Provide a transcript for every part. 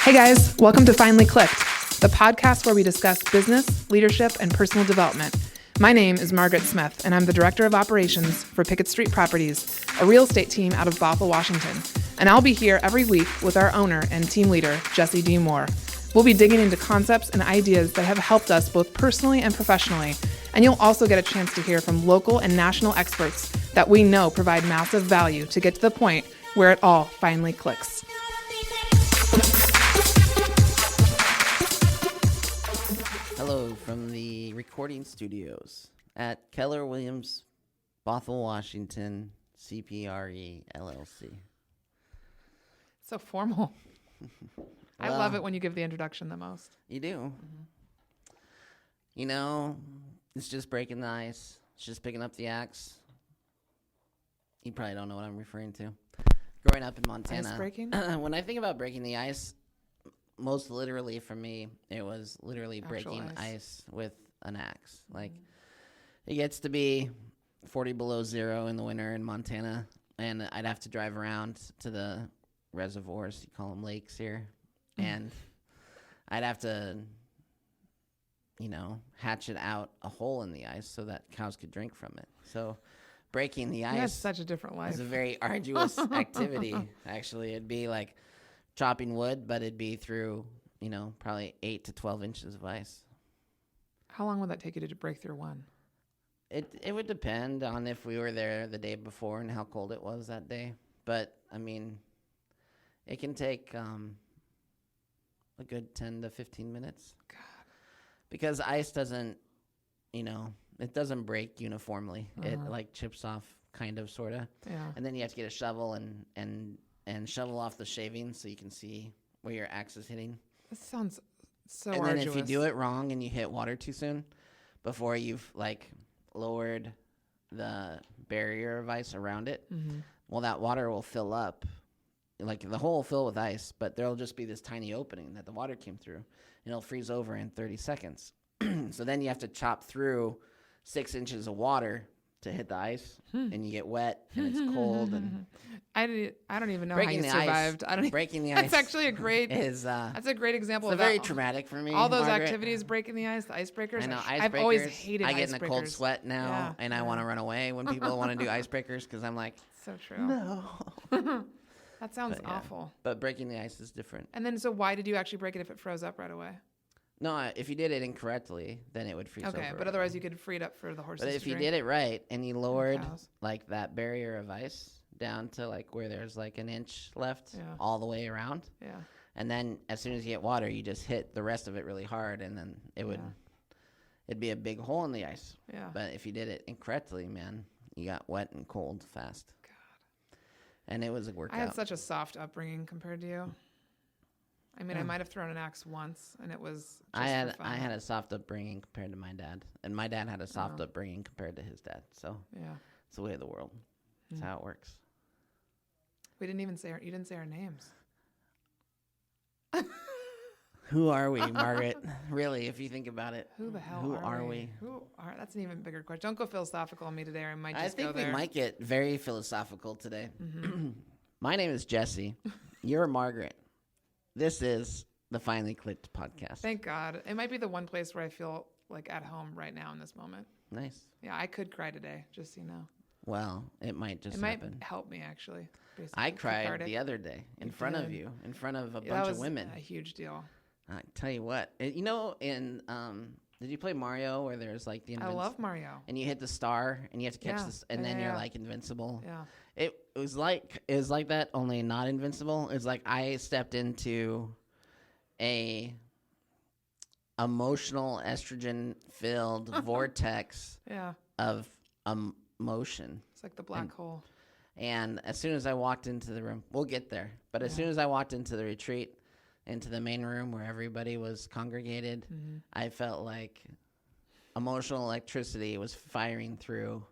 Hey guys, welcome to Finally Clicked, the podcast where we discuss business, leadership, and personal development. My name is Margaret Smith, and I'm the Director of Operations for Pickett Street Properties, a real estate team out of Bothell, Washington. And I'll be here every week with our owner and team leader, Jesse D. Moore. We'll be digging into concepts and ideas that have helped us both personally and professionally. And you'll also get a chance to hear from local and national experts that we know provide massive value to get to the point where it all finally clicks. Hello from the recording studios at Cle Williams, Bothell, Washington, CPRE, LLC. So formal. I love it when you give the introduction the most. You do. Mm-hmm. You know, it's just breaking the ice. It's just picking up the axe. You probably don't know what I'm referring to. Growing up in Montana. Ice breaking? When I think about breaking the ice, most literally for me, it was literally breaking ice with an axe. Like, it gets to be 40 below zero in the winter in Montana, and I'd have to drive around to the reservoirs, you call them lakes here, and I'd have to, hatchet out a hole in the ice so that cows could drink from it. So breaking the ice That's such a different life. is a very arduous activity, actually. It'd be like chopping wood, but it'd be through, probably 8 to 12 inches of ice. How long would that take you to break through one? It would depend on if we were there the day before and how cold it was that day. But, it can take a good 10 to 15 minutes. God. Because ice doesn't, it doesn't break uniformly. It, chips off kind of, sort of. Yeah. And then you have to get a shovel and shovel off the shavings so you can see where your axe is hitting. This sounds so and arduous. then if you do it wrong and you hit water too soon, before you've lowered the barrier of ice around it, well, that water will fill up. The hole will fill with ice, but there'll just be this tiny opening that the water came through, and it'll freeze over in 30 seconds. So then you have to chop through 6 inches of water to hit the ice, and you get wet, and it's cold. And I don't even know how you survived. Breaking the ice. That's actually a great. That's a great example of that. Very traumatic for me. All those Margaret. Activities, breaking the ice, the icebreakers. I know icebreakers. I've always hated. I get in a cold sweat now, and I want to run away when people want to do icebreakers because I'm like, so true. No. That sounds awful. But breaking the ice is different. And then, so why did you actually break it if it froze up right away? No, if you did it incorrectly, then it would freeze over. Okay, but otherwise you could free it up for the horses. But if you did it right and you lowered that barrier of ice down to where there's an inch left all the way around. Yeah. And then as soon as you get water, you just hit the rest of it really hard, and then it'd be a big hole in the ice. Yeah. But if you did it incorrectly, man, you got wet and cold fast. God. And it was a workout. I had such a soft upbringing compared to you. I might have thrown an axe once, and it was just I had for fun. a soft upbringing compared to my dad, and my dad had a soft upbringing compared to his dad. So it's the way of the world. That's how it works. We didn't even say you didn't say our names. Who are we, Margaret? Really, if you think about it. Who the hell Who are we? That's an even bigger question. Don't go philosophical on me today, or I might just go there. I think we might get very philosophical today. My name is Jesse. You're Margaret. This is the Finally Clicked podcast. Thank God. It might be the one place where I feel at home right now in this moment. Nice. Yeah, I could cry today, just so you know. Well, it might just happen. Might help me, actually. I cried the other day in front of you, in front of a bunch of women. A huge deal. I tell you what, did you play Mario where there's the I love Mario. And you hit the star and you have to catch this, and then you're invincible. Yeah. It was like that, only not invincible. It was like I stepped into a emotional estrogen filled vortex of emotion. It's like the black hole. And as soon as I walked into the room, we'll get there. But as soon as I walked into the retreat, into the main room where everybody was congregated, I felt like emotional electricity was firing through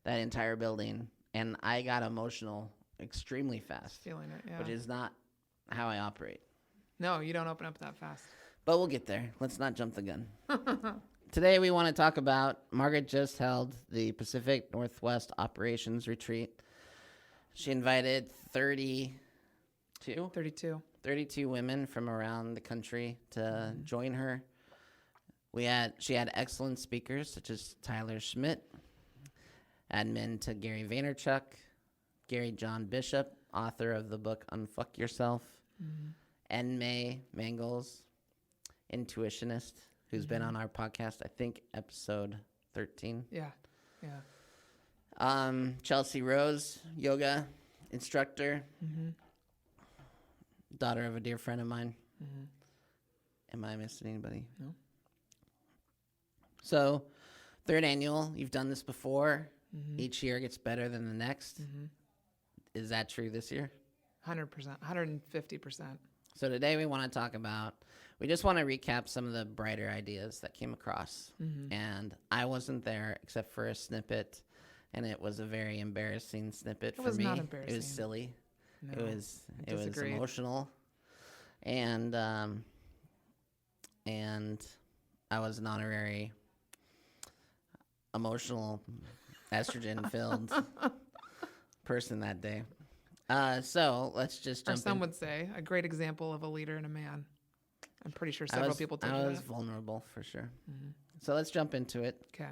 that entire building. And I got emotional extremely fast. Feeling it, yeah. Which is not how I operate. No, you don't open up that fast. But we'll get there. Let's not jump the gun. Today we want to talk about, Margaret just held the Pacific Northwest Operations Retreat. She invited 32 32 women from around the country to join her. She had excellent speakers such as Tyler Schmidt, admin to Gary Vaynerchuk, Gary John Bishop, author of the book Unfuck Yourself, and May Mangles, intuitionist, who's been on our podcast, I think episode 13. Yeah. Chelsea Rose, yoga instructor, daughter of a dear friend of mine. Am I missing anybody? No. So, third annual, you've done this before. Each year gets better than the next. Is that true this year? 100%, 150%. So today we want to talk about, we just want to recap some of the brighter ideas that came across. And I wasn't there except for a snippet, and it was a very embarrassing snippet for me. It was not embarrassing. It was silly. No, it was emotional. And I was an honorary emotional estrogen-filled person that day. So let's just jump in. Or some would say a great example of a leader and a man. I'm pretty sure several people told you that. I was vulnerable for sure. So let's jump into it. Okay.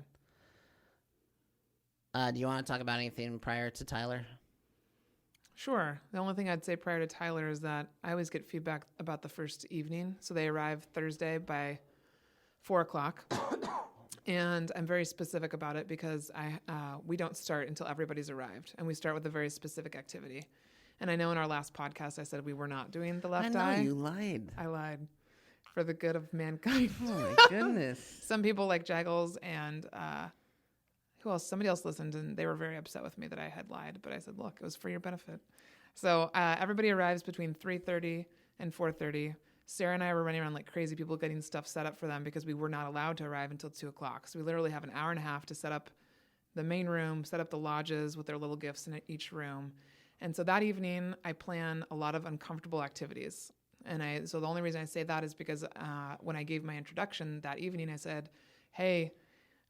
Do you want to talk about anything prior to Tyler? Sure. The only thing I'd say prior to Tyler is that I always get feedback about the first evening. So they arrive Thursday by 4:00. And I'm very specific about it because we don't start until everybody's arrived. And we start with a very specific activity. And I know in our last podcast I said we were not doing the left eye. I know, you lied. I lied. For the good of mankind. Oh, my goodness. Some people like Jaggles and who else? Somebody else listened, and they were very upset with me that I had lied. But I said, look, it was for your benefit. So everybody arrives between 3:30 and 4:30. Sarah and I were running around like crazy people getting stuff set up for them because we were not allowed to arrive until 2:00. So we literally have an hour and a half to set up the main room, set up the lodges with their little gifts in each room. And so that evening, I plan a lot of uncomfortable activities. And so the only reason I say that is because when I gave my introduction that evening, I said, hey,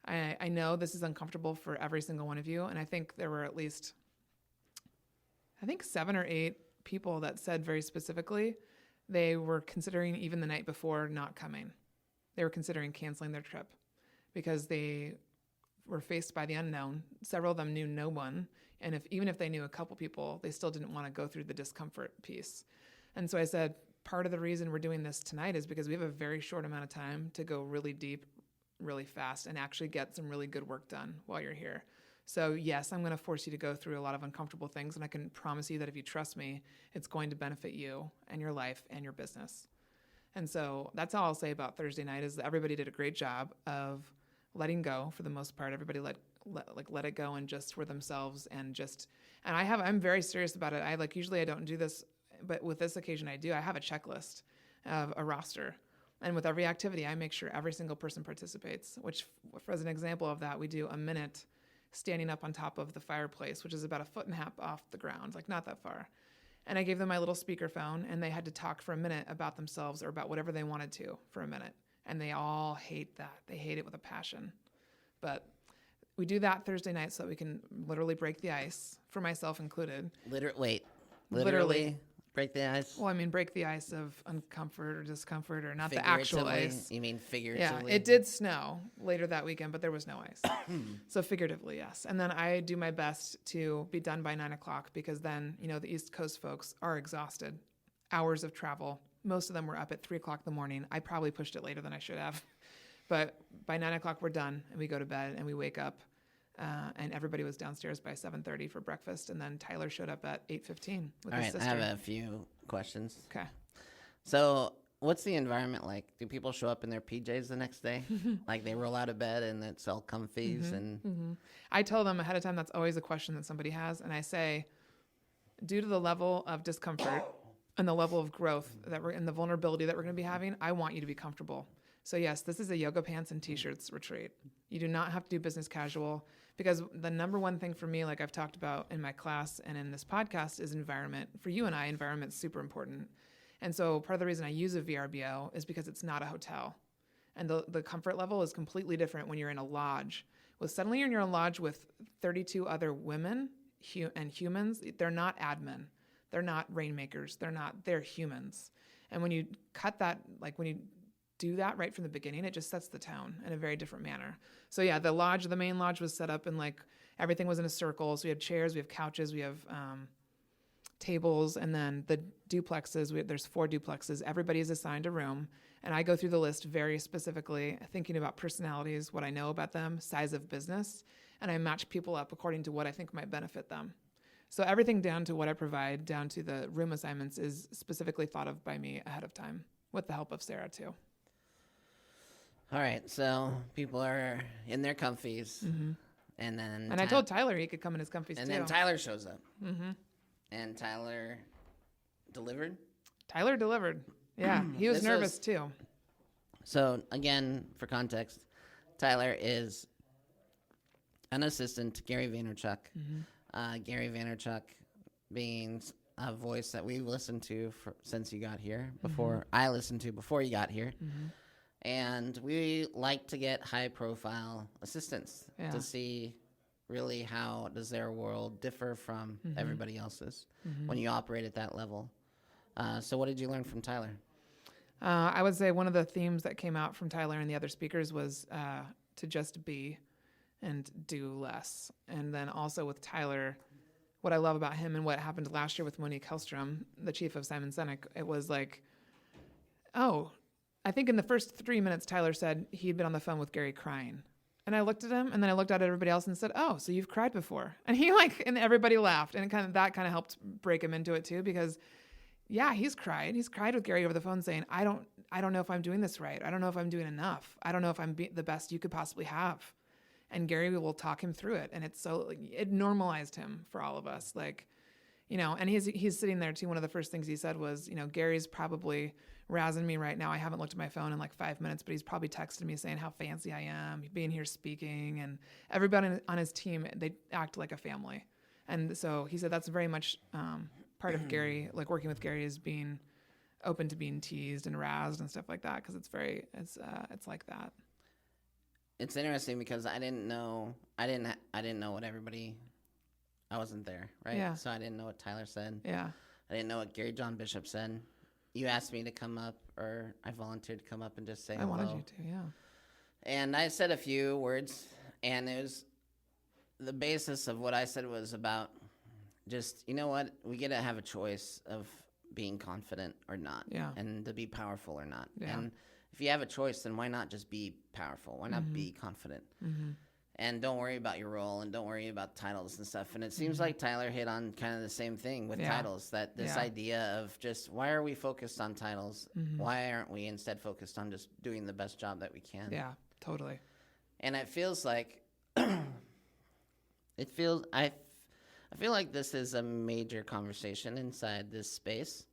I know this is uncomfortable for every single one of you. And I think there were at least, 7 or 8 people that said very specifically, they were considering even the night before not coming. They were considering canceling their trip because they were faced by the unknown. Several of them knew no one. And even if they knew a couple people, they still didn't want to go through the discomfort piece. And so I said, part of the reason we're doing this tonight is because we have a very short amount of time to go really deep, really fast, and actually get some really good work done while you're here. So yes, I'm going to force you to go through a lot of uncomfortable things, and I can promise you that if you trust me, it's going to benefit you and your life and your business. And so that's all I'll say about Thursday night is that everybody did a great job of letting go for the most part. Everybody let it go and just were themselves and I'm very serious about it. Usually I don't do this, but with this occasion I do. I have a checklist of a roster. And with every activity, I make sure every single person participates, which for as an example of that, we do a minute standing up on top of the fireplace, which is about 1.5 feet off the ground, not that far. And I gave them my little speakerphone, and they had to talk for a minute about themselves or about whatever they wanted to for a minute. And they all hate that. They hate it with a passion. But we do that Thursday night so that we can literally break the ice, for myself included. Literally break the ice? Well, I mean, break the ice of uncomfort or discomfort or not the actual ice. You mean figuratively? Yeah, it did snow later that weekend, but there was no ice. So figuratively, yes. And then I do my best to be done by 9:00 because then, the East Coast folks are exhausted. Hours of travel. Most of them were up at 3:00 in the morning. I probably pushed it later than I should have. But by 9:00, we're done, and we go to bed, and we wake up. And everybody was downstairs by 7:30 for breakfast, and then Tyler showed up at 8:15 with his sister. I have a few questions. Okay. So what's the environment like? Do people show up in their PJs the next day? They roll out of bed and it's all comfies? I tell them ahead of time that's always a question that somebody has, and I say, due to the level of discomfort and the level of growth and the vulnerability that we're going to be having, I want you to be comfortable. So yes, this is a yoga pants and t-shirts retreat. You do not have to do business casual because the number one thing for me, like I've talked about in my class and in this podcast, is environment. For you and I, environment's super important. And so part of the reason I use a VRBO is because it's not a hotel. And the comfort level is completely different when you're in a lodge. Suddenly you're in a lodge with 32 other women and humans. They're not admin. They're not rainmakers. They're humans. And when you cut that, like when you do that right from the beginning, it just sets the tone in a very different manner. So yeah, the main lodge was set up and like everything was in a circle. So we have chairs, we have couches, we have tables, and then the duplexes, there's 4 duplexes. Everybody is assigned a room, and I go through the list very specifically, thinking about personalities, what I know about them, size of business, and I match people up according to what I think might benefit them. So everything down to what I provide, down to the room assignments, is specifically thought of by me ahead of time, with the help of Sarah too. All right, so people are in their comfies, and then I told Tyler he could come in his comfies and too. then Tyler shows up, and Tyler delivered. Tyler delivered. Yeah, he was nervous too. So again, for context, Tyler is an assistant to Gary Vaynerchuk. Gary Vaynerchuk being a voice that we've listened to since you got here. I listened to before you got here. And we like to get high-profile assistants to see really how does their world differ from everybody else's when you operate at that level. So what did you learn from Tyler? I would say one of the themes that came out from Tyler and the other speakers was to just be and do less. And then also with Tyler, what I love about him and what happened last year with Monique Hellstrom, the chief of Simon Sinek, it was like, I think in the first 3 minutes, Tyler said he'd been on the phone with Gary crying. And I looked at him, and then I looked at everybody else and said, so you've cried before. And and everybody laughed. And that kind of helped break him into it too, because yeah, he's cried. He's cried with Gary over the phone saying, I don't know if I'm doing this right. I don't know if I'm doing enough. I don't know if I'm the best you could possibly have. And Gary will talk him through it. And it normalized him for all of us. And he's sitting there too. One of the first things he said was, Gary's probably razzing me right now. I haven't looked at my phone in like 5 minutes, but he's probably texted me saying how fancy I am, being here speaking, and everybody on his team, they act like a family. And so he said that's very much part of Gary, like working with Gary, is being open to being teased and razzed and stuff like that, because it's like that. It's interesting because I didn't know what everybody. I wasn't there, right? Yeah. So I didn't know what Tyler said. Yeah. I didn't know what Gary John Bishop said. You asked me to come up, or I volunteered to come up and just say hello. I wanted you to, yeah. And I said a few words, and it was the basis of what I said was about just, you know what, we get to have a choice of being confident or not, and to be powerful or not. Yeah. And if you have a choice, then why not just be powerful? Why not be confident? And don't worry about your role, and don't worry about titles and stuff. And it seems like Tyler hit on kind of the same thing with titles, that this idea of just, why are we focused on titles? Why aren't we instead focused on just doing the best job that we can? Yeah, totally. And it feels like, I feel like this is a major conversation inside this space,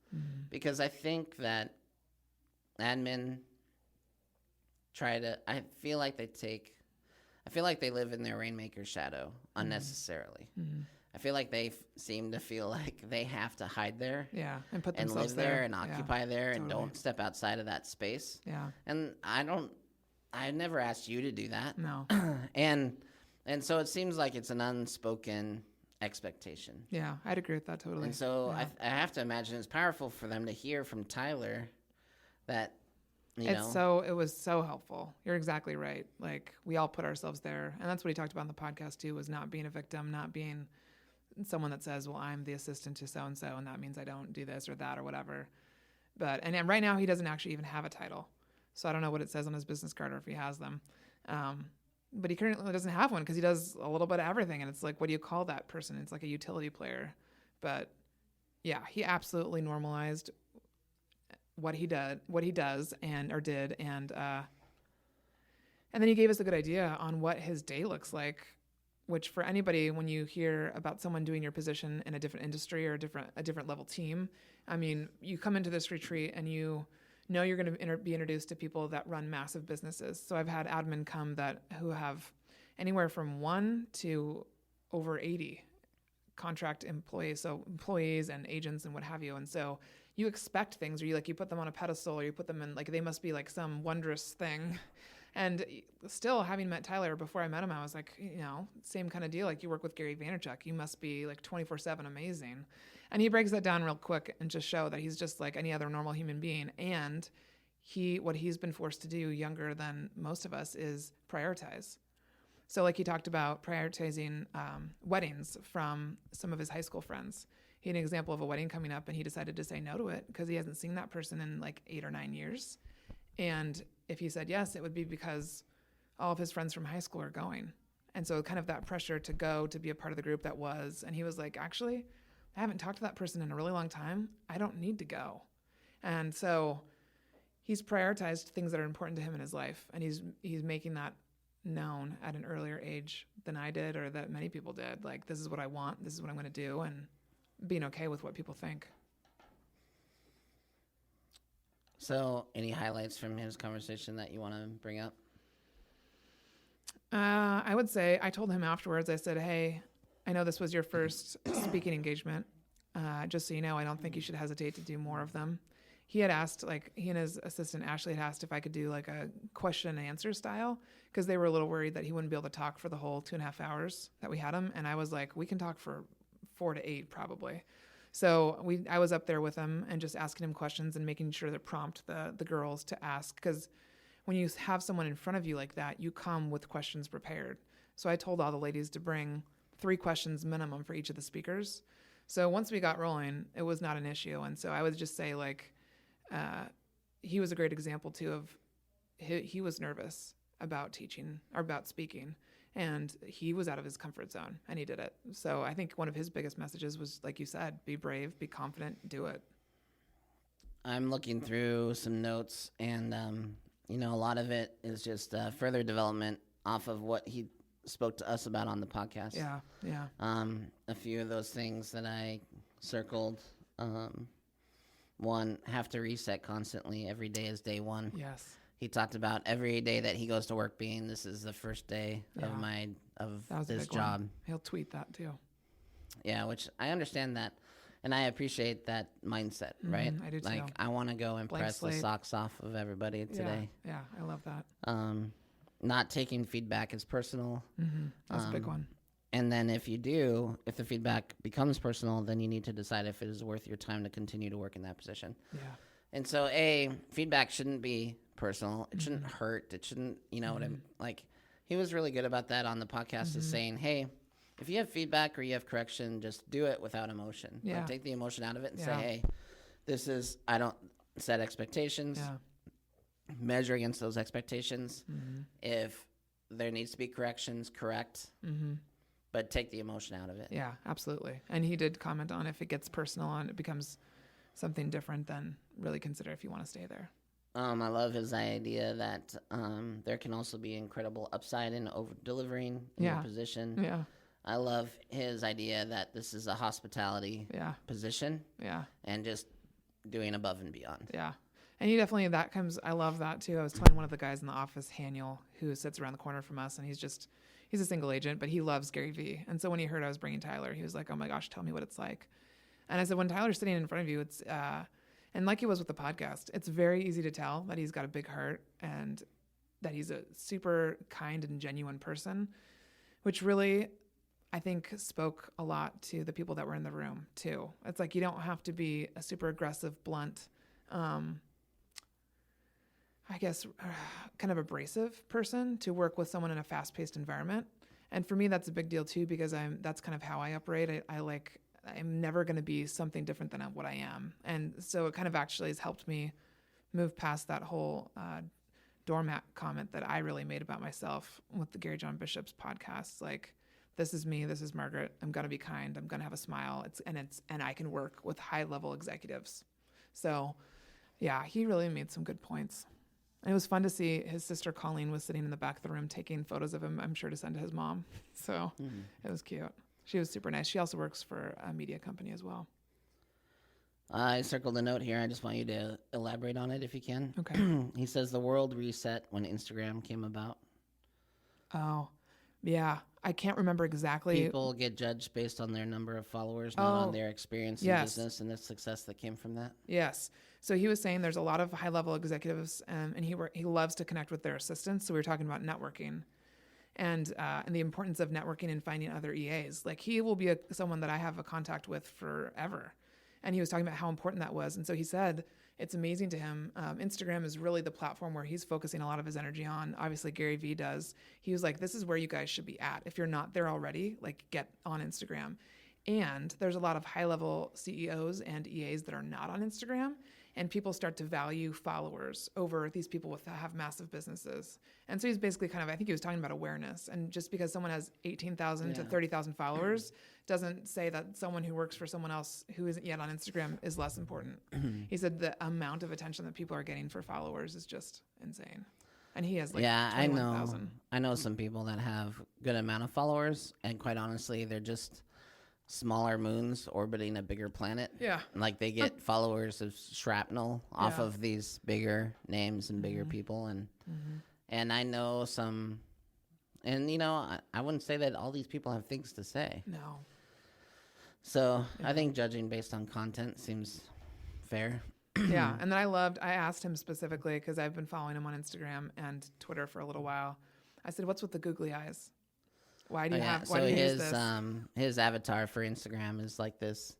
because I think that admin I feel like they live in their rainmaker shadow unnecessarily. I feel like they seem to feel like they have to hide there, and put and themselves live there and occupy there, and totally. don't step outside of that space. Yeah. And I never asked you to do that. No. and so it seems like it's an unspoken expectation. Yeah, I'd agree with that totally. And so I have to imagine it's powerful for them to hear from Tyler that, it was so helpful. You're exactly right. Like, we all put ourselves there. And that's what he talked about in the podcast too, was not being a victim, not being someone that says, well, I'm the assistant to so-and-so, and that means I don't do this or that or whatever. And right now he doesn't actually even have a title. So I don't know what it says on his business card or if he has them. But he currently doesn't have one because he does a little bit of everything. And it's like, what do you call that person? It's like a utility player. But yeah, he absolutely normalized what he does and then he gave us a good idea on what his day looks like, which for anybody, when you hear about someone doing your position in a different industry or a different level team, I mean, you come into this retreat and you know you're going to be introduced to people that run massive businesses. So I've had admin come who have anywhere from 1 to over 80 contract employees, so employees and agents and what have you. And so you expect things, or you put them on a pedestal, or you put them in, like, they must be like some wondrous thing. And still, having met Tyler before I met him, I was like, same kind of deal. Like, you work with Gary Vaynerchuk, you must be like 24/7 amazing. And he breaks that down real quick and just show that he's just like any other normal human being. And what he's been forced to do younger than most of us is prioritize. So like he talked about prioritizing weddings from some of his high school friends. He had an example of a wedding coming up and he decided to say no to it because he hasn't seen that person in like 8 or 9 years. And if he said yes, it would be because all of his friends from high school are going. And so kind of that pressure to go to be a part of the group that was. And he was like, actually, I haven't talked to that person in a really long time. I don't need to go. And so he's prioritized things that are important to him in his life. And he's making that known at an earlier age than I did or that many people did. Like, this is what I want. This is what I'm going to do. And being okay with what people think. So any highlights from his conversation that you want to bring up? I would say I told him afterwards, I said, hey, I know this was your first speaking engagement. Just so you know, I don't think you should hesitate to do more of them. He had asked, like, he and his assistant, Ashley, had asked if I could do like a question and answer style because they were a little worried that he wouldn't be able to talk for the whole 2.5 hours that we had him. And I was like, we can talk for 4 to 8 probably. So I was up there with him and just asking him questions and making sure to prompt the girls to ask, because when you have someone in front of you like that, you come with questions prepared. So I told all the ladies to bring 3 questions minimum for each of the speakers. So once we got rolling, it was not an issue. And so I would just say, like, he was a great example too of he was nervous about teaching or about speaking, and he was out of his comfort zone and he did it. So I think one of his biggest messages was, like you said, be brave, be confident, do it. I'm looking through some notes, and a lot of it is just further development off of what he spoke to us about on the podcast. Yeah. A few of those things that I circled. One, have to reset constantly. Every day is day one. Yes. He talked about every day that he goes to work being, this is the first day of this job. One. He'll tweet that too. Yeah, which I understand that. And I appreciate that mindset, right? I do too. Like, I want to go and press the socks off of everybody today. Yeah, I love that. Not taking feedback as personal. That's a big one. And then if the feedback becomes personal, then you need to decide if it is worth your time to continue to work in that position. Yeah. And so, feedback shouldn't be personal. It shouldn't hurt. It shouldn't, what I'm like. He was really good about that on the podcast, is saying, hey, if you have feedback or you have correction, just do it without emotion. Yeah. Like, take the emotion out of it and say, hey, I don't set expectations. Yeah. Measure against those expectations. If there needs to be corrections, correct. But take the emotion out of it. Yeah, absolutely. And he did comment on, if it gets personal and it becomes something different, then really consider if you want to stay there. I love his idea that there can also be incredible upside in over-delivering in your position. Yeah. I love his idea that this is a hospitality position. Yeah. And just doing above and beyond. Yeah. And he definitely, I love that too. I was telling one of the guys in the office, Haniel, who sits around the corner from us, and he's a single agent, but he loves Gary Vee. And so when he heard I was bringing Tyler, he was like, oh my gosh, tell me what it's like. And I said, when Tyler's sitting in front of you, it's, and like he was with the podcast, it's very easy to tell that he's got a big heart and that he's a super kind and genuine person, which really, I think, spoke a lot to the people that were in the room too. It's like, you don't have to be a super aggressive, blunt, I guess, kind of abrasive person to work with someone in a fast-paced environment. And for me, that's a big deal too, because that's kind of how I operate. I'm never going to be something different than what I am. And so it kind of actually has helped me move past that whole doormat comment that I really made about myself with the Gary John Bishop's podcast. Like, this is me, this is Margaret. I'm going to be kind. I'm going to have a smile. And I can work with high-level executives. So yeah, he really made some good points. And it was fun to see his sister Colleen was sitting in the back of the room taking photos of him, I'm sure, to send to his mom. So it was cute. She was super nice. She also works for a media company as well. I circled a note here. I just want you to elaborate on it if you can. Okay. He says the world reset when Instagram came about. Oh, Yeah. I can't remember exactly. People get judged based on their number of followers, not on their experience in business and the success that came from that. Yes. So he was saying there's a lot of high-level executives, and he loves to connect with their assistants. So we were talking about networking and the importance of networking and finding other EAs. Like he will be someone that I have a contact with forever. And he was talking about how important that was. And so he said it's amazing to him. Instagram is really the platform where he's focusing a lot of his energy on. Obviously, Gary Vee does. He was like, this is where you guys should be at. If you're not there already, like get on Instagram. And there's a lot of high-level CEOs and EAs that are not on Instagram. And people start to value followers over these people that have massive businesses. And so he's basically I think he was talking about awareness. And just because someone has 18,000 to 30,000 followers doesn't say that someone who works for someone else who isn't yet on Instagram is less important. He said the amount of attention that people are getting for followers is just insane. And he has 21,000. I know some people that have good amount of followers, and quite honestly, they're just smaller moons orbiting a bigger planet. Yeah. Like they get followers of shrapnel off of these bigger names and bigger people. And I know some, and I wouldn't say that all these people have things to say. No. So I think judging based on content seems fair. Yeah. And then I asked him specifically, because I've been following him on Instagram and Twitter for a little while. I said, what's with the googly eyes? Why do you use this? His avatar for Instagram is like this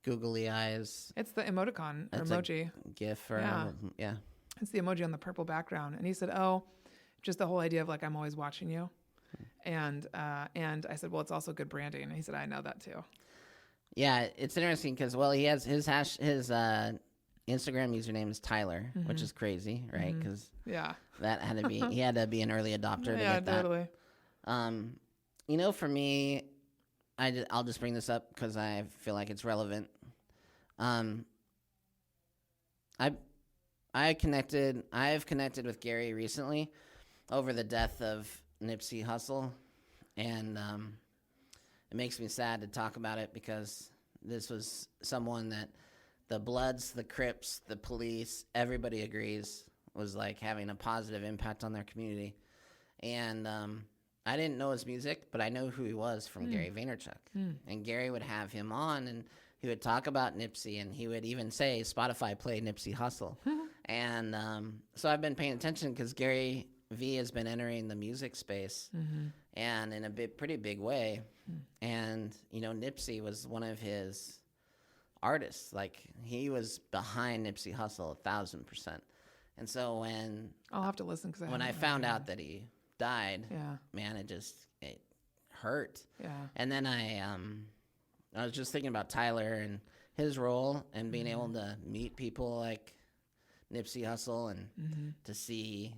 googly eyes. It's the emoticon or emoji. GIF or yeah. It's the emoji on the purple background. And he said, oh, just the whole idea of like, I'm always watching you. And I said, well, it's also good branding. And he said, I know that too. Yeah, it's interesting because, well, he has his Instagram username is Tyler, which is crazy, right? Because that had to be, he had to be an early adopter to get that. Totally. For me, I'll just bring this up because I feel like it's relevant. I've connected with Gary recently over the death of Nipsey Hussle, and it makes me sad to talk about it because this was someone that the Bloods, the Crips, the police, everybody agrees was like having a positive impact on their community. And I didn't know his music, but I know who he was from Gary Vaynerchuk. And Gary would have him on, and he would talk about Nipsey, and he would even say, Spotify play Nipsey Hussle. And so I've been paying attention because Gary V has been entering the music space and in a pretty big way. And, Nipsey was one of his artists. Like, he was behind Nipsey Hussle 1,000%. And so when I'll have to listen because when I found out that he died, man, it hurt. Yeah. And then I was just thinking about Tyler and his role and being able to meet people like Nipsey Hussle and to see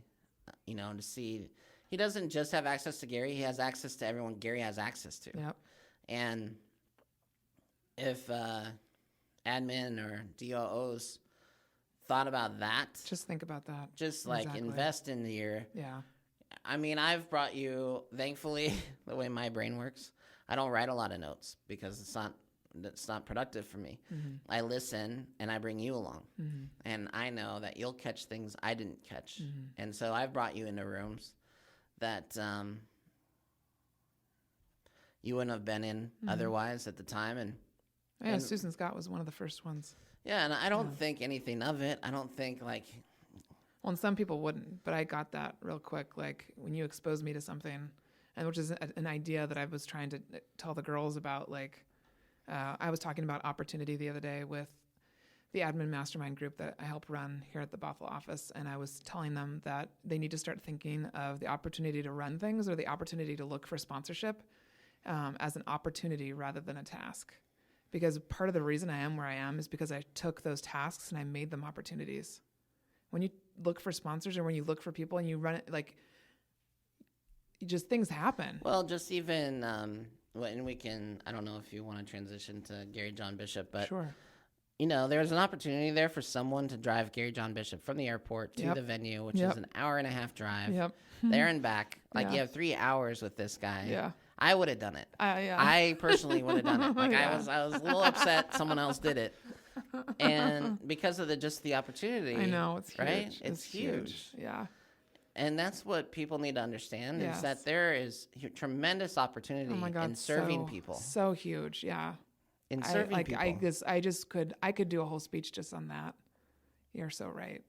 he doesn't just have access to Gary, he has access to everyone Gary has access to. Yep. And if admin or DOOs thought about that. Just think about that. Just like invest in your. Yeah. I mean, I've brought you, thankfully, the way my brain works, I don't write a lot of notes because it's not productive for me. I listen and I bring you along. And I know that you'll catch things I didn't catch. And so I've brought you into rooms that you wouldn't have been in otherwise at the time. And Susan Scott was one of the first ones. Yeah, and I don't think anything of it. I don't think like... Well, and some people wouldn't, but I got that real quick. Like when you expose me to something, and which is an idea that I was trying to tell the girls about. Like I was talking about opportunity the other day with the admin mastermind group that I help run here at the Bothell office, and I was telling them that they need to start thinking of the opportunity to run things or the opportunity to look for sponsorship as an opportunity rather than a task. Because part of the reason I am where I am is because I took those tasks and I made them opportunities. When you look for sponsors or when you look for people and you run it, like, just things happen. Well, just even, and we can, I don't know if you want to transition to Gary John Bishop, but, sure. There's an opportunity there for someone to drive Gary John Bishop from the airport to the venue, which is an hour and a half drive there and back. Like, you have 3 hours with this guy. Yeah. I would have done it. I personally would have done it. Like, I was a little upset someone else did it. And because of just the opportunity. I know, it's huge. Right? It's huge. Yeah. And that's what people need to understand Yes. is that there is tremendous opportunity Oh my God, in serving so, people. So huge, yeah. In serving people. I could do a whole speech just on that. You're so right.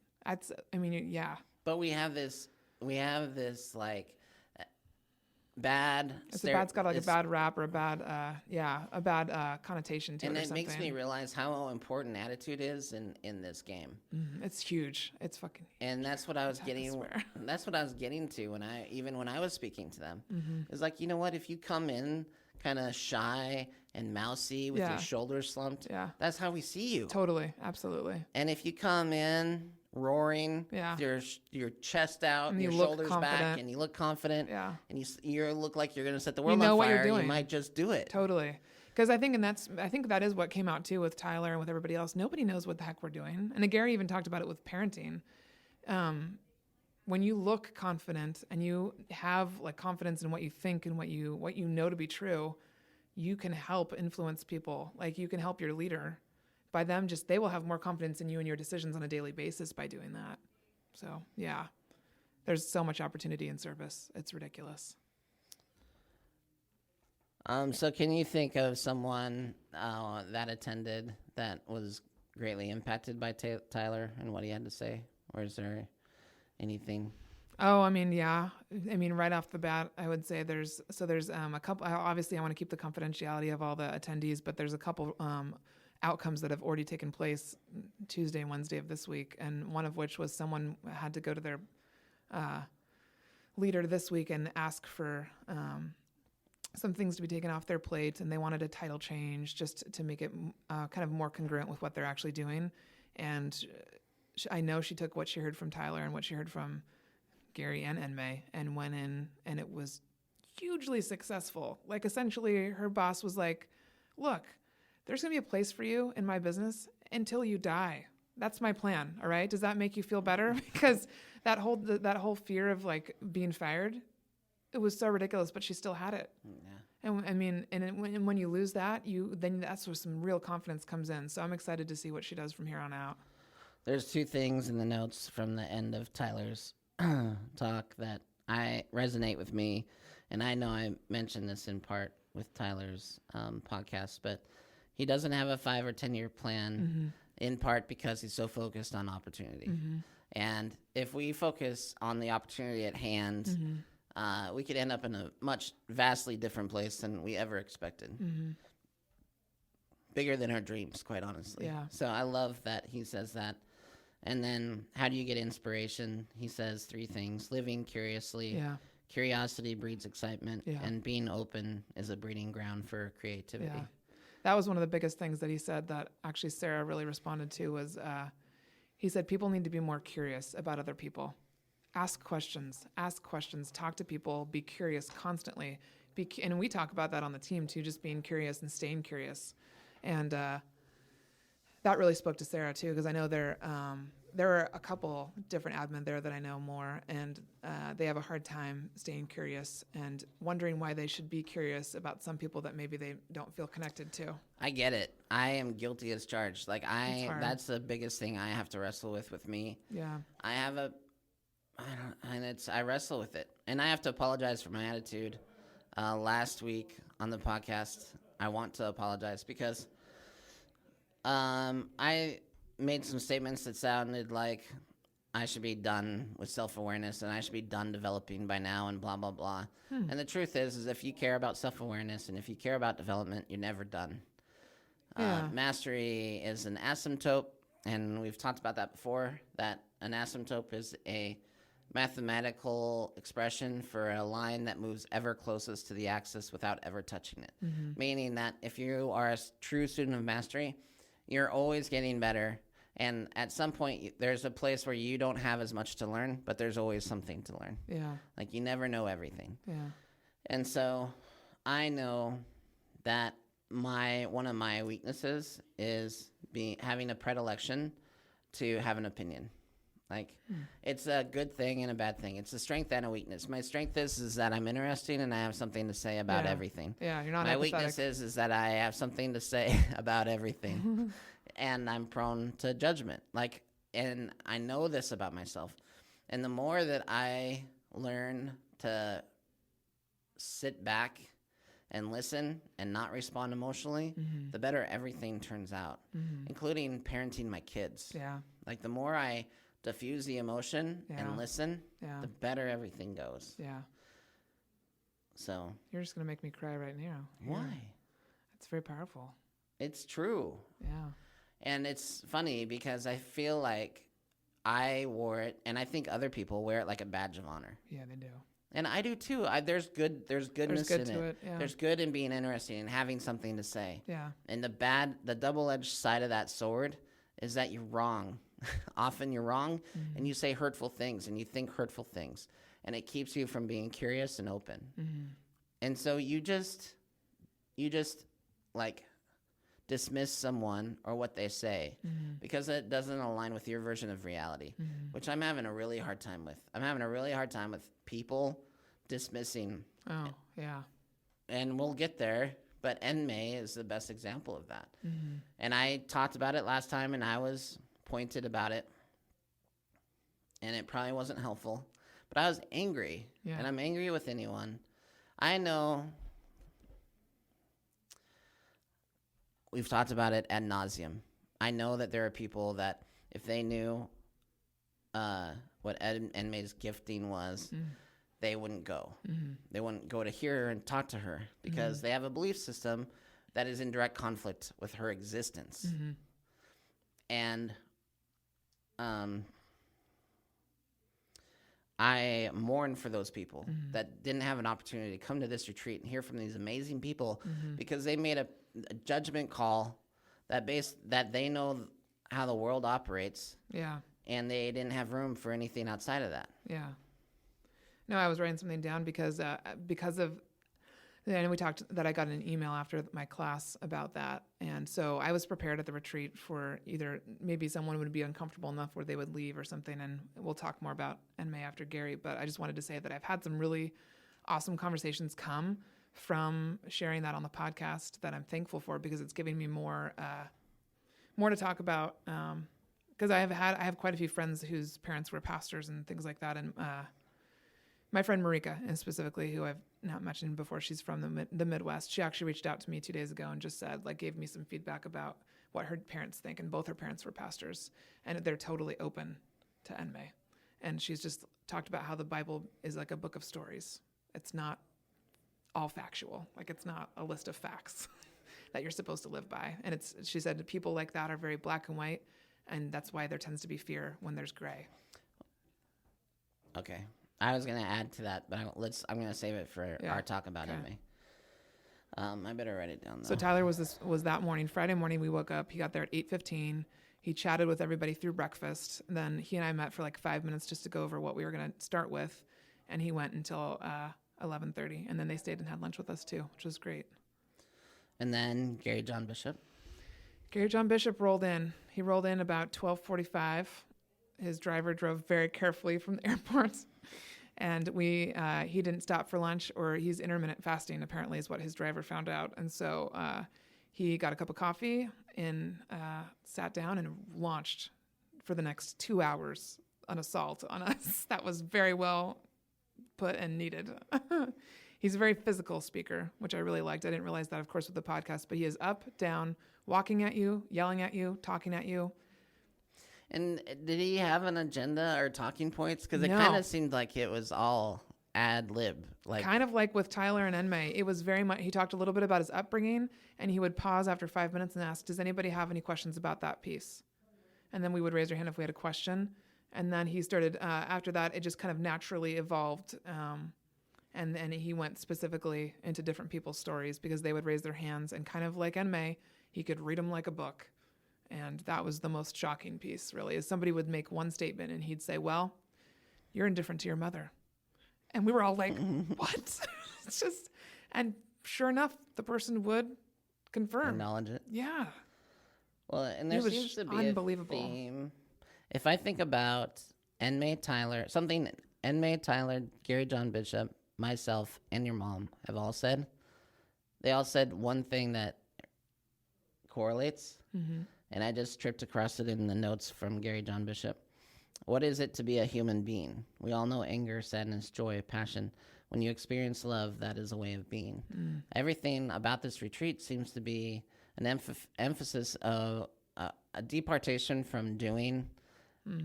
Yeah. But we have this like bad. It's got like a bad rap or a bad connotation to it. And or it something. makes me realize how important attitude is in this game. It's huge. It's fucking. And that's what I was getting. That's what I was getting to when I was speaking to them. It's like, you know what? If you come in kind of shy and mousy with your shoulders slumped, that's how we see you. Totally, absolutely. And if you come in roaring, your chest out, and your shoulders back, and you look confident, and you look like you're going to set the world on what fire, you're doing. you might just do it. Totally. Because I think that is what came out too with Tyler and with everybody else. Nobody knows what the heck we're doing. And Gary even talked about it with parenting. When you look confident and you have like confidence in what you think and what you know to be true, you can help influence people. Like you can help your leader. By them, they will have more confidence in you and your decisions on a daily basis by doing that. So, yeah, there's so much opportunity in service. It's ridiculous. So can you think of someone that attended that was greatly impacted by Tyler and what he had to say? Or is there anything? Oh, right off the bat, I would say there's a couple. Obviously, I want to keep the confidentiality of all the attendees, but there's a couple outcomes that have already taken place Tuesday and Wednesday of this week, and one of which was someone had to go to their leader this week and ask for some things to be taken off their plate, and they wanted a title change just to make it kind of more congruent with what they're actually doing. And I know she took what she heard from Tyler and what she heard from Gary and Enmei and went in, and it was hugely successful. Like essentially her boss was like, look, there's going to be a place for you in my business until you die. That's my plan. All right. Does that make you feel better? Because that whole fear of like being fired, it was so ridiculous, but she still had it. Yeah. And when you lose that, then that's where some real confidence comes in. So I'm excited to see what she does from here on out. There's two things in the notes from the end of Tyler's talk that I resonate with me. And I know I mentioned this in part with Tyler's podcast, but he doesn't have a 5 or 10 year plan, in part because he's so focused on opportunity. And if we focus on the opportunity at hand, we could end up in a vastly different place than we ever expected. Bigger than our dreams, quite honestly. Yeah. So I love that he says that. And then how do you get inspiration? He says 3 things: living curiously, curiosity breeds excitement, and being open is a breeding ground for creativity. Yeah. That was one of the biggest things that he said that actually Sarah really responded to was he said people need to be more curious about other people. Ask questions, talk to people, be curious constantly. And we talk about that on the team too, just being curious and staying curious. And that really spoke to Sarah too, because I know there are a couple different admin there that I know more, and they have a hard time staying curious and wondering why they should be curious about some people that maybe they don't feel connected to. I get it. I am guilty as charged. Like that's the biggest thing I have to wrestle with me. Yeah. I wrestle with it, and I have to apologize for my attitude. Last week on the podcast, I want to apologize because I made some statements that sounded like I should be done with self-awareness and I should be done developing by now and blah, blah, blah. And the truth is if you care about self-awareness and if you care about development, you're never done. Mastery is an asymptote, and we've talked about that before, that an asymptote is a mathematical expression for a line that moves ever closest to the axis without ever touching it. Meaning that if you are a true student of mastery, you're always getting better. And at some point, there's a place where you don't have as much to learn, but there's always something to learn. Yeah. Like you never know everything. Yeah. And so I know that one of my weaknesses is having a predilection to have an opinion. Like it's a good thing and a bad thing. It's a strength and a weakness. My strength is that I'm interesting and I have something to say about everything. Yeah, you're not My empathetic. weakness is that I have something to say about everything. And I'm prone to judgment. And I know this about myself. And the more that I learn to sit back and listen and not respond emotionally, the better everything turns out, including parenting my kids. Yeah. Like the more I diffuse the emotion and listen, the better everything goes. Yeah. So You're just going to make me cry right now. why? It's very powerful. It's true. Yeah. And it's funny because I feel like I wore it, and I think other people wear it like a badge of honor. Yeah, they do. And I do too. There's goodness good in to it. it, yeah. There's good in being interesting and having something to say. Yeah. And the double-edged side of that sword is that you're wrong. Often you're wrong, and you say hurtful things, and you think hurtful things, and it keeps you from being curious and open. And so you just like dismiss someone or what they say because it doesn't align with your version of reality, which I'm having a really hard time with. I'm having a really hard time with people dismissing. Oh, yeah. And we'll get there, but Enmei is the best example of that. And I talked about it last time, and I was pointed about it, and it probably wasn't helpful, but I was angry, and I'm angry with anyone. I know we've talked about it ad nauseum. I know that there are people that if they knew what Enmei's gifting was, they wouldn't go. They wouldn't go to hear her and talk to her because they have a belief system that is in direct conflict with her existence. And I mourn for those people that didn't have an opportunity to come to this retreat and hear from these amazing people because they made a judgment call that they know how the world operates. Yeah. And they didn't have room for anything outside of that. Yeah. No, I was writing something down because of, and we talked that I got an email after my class about that. And so I was prepared at the retreat for either maybe someone would be uncomfortable enough where they would leave or something. And we'll talk more about Enmei after Gary. But I just wanted to say that I've had some really awesome conversations come from sharing that on the podcast that I'm thankful for because it's giving me more to talk about. Because I have quite a few friends whose parents were pastors and things like that. And my friend Marika, and specifically, who I've not mentioned before, she's from the Midwest. She actually reached out to me 2 days ago and just said, gave me some feedback about what her parents think. And both her parents were pastors, and they're totally open to Enmei. And she's just talked about how the Bible is like a book of stories. It's not all factual. It's not a list of facts that you're supposed to live by. And she said people like that are very black and white, and that's why there tends to be fear when there's gray. Okay. I was going to add to that, but I'm going to save it for our talk about Enmei. I better write it down, though. So Tyler was that morning. Friday morning, we woke up. He got there at 8:15. He chatted with everybody through breakfast. Then he and I met for 5 minutes just to go over what we were going to start with. And he went until 11:30. And then they stayed and had lunch with us, too, which was great. And then Gary John Bishop. Gary John Bishop rolled in. He rolled in about 12:45. His driver drove very carefully from the airport. And he didn't stop for lunch, or he's intermittent fasting, apparently, is what his driver found out. And so he got a cup of coffee and sat down and launched for the next 2 hours an assault on us. That was very well put and needed. He's a very physical speaker, which I really liked. I didn't realize that, of course, with the podcast, but he is up, down, walking at you, yelling at you, talking at you. And did he have an agenda or talking points? Because it No. kind of seemed like it was all ad lib. Kind of like with Tyler and Enmei, it was very much, he talked a little bit about his upbringing, and he would pause after 5 minutes and ask, does anybody have any questions about that piece? And then we would raise our hand if we had a question. And then he started, after that, it just kind of naturally evolved. And then he went specifically into different people's stories because they would raise their hands, and kind of like Enmei, he could read them like a book. And that was the most shocking piece, really, is somebody would make one statement and he'd say, well, you're indifferent to your mother. And we were all like, what? It's just, and sure enough, the person would confirm. Acknowledge it. Yeah. Well, and there seems to be unbelievable. a theme. If I think about Enmei, Tyler, Gary John Bishop, myself, and your mom have all said, they all said one thing that correlates. Mm-hmm. And I just tripped across it in the notes from Gary John Bishop. What is it to be a human being? We all know anger, sadness, joy, passion. When you experience love, that is a way of being. Everything about this retreat seems to be an emphasis of a departation from doing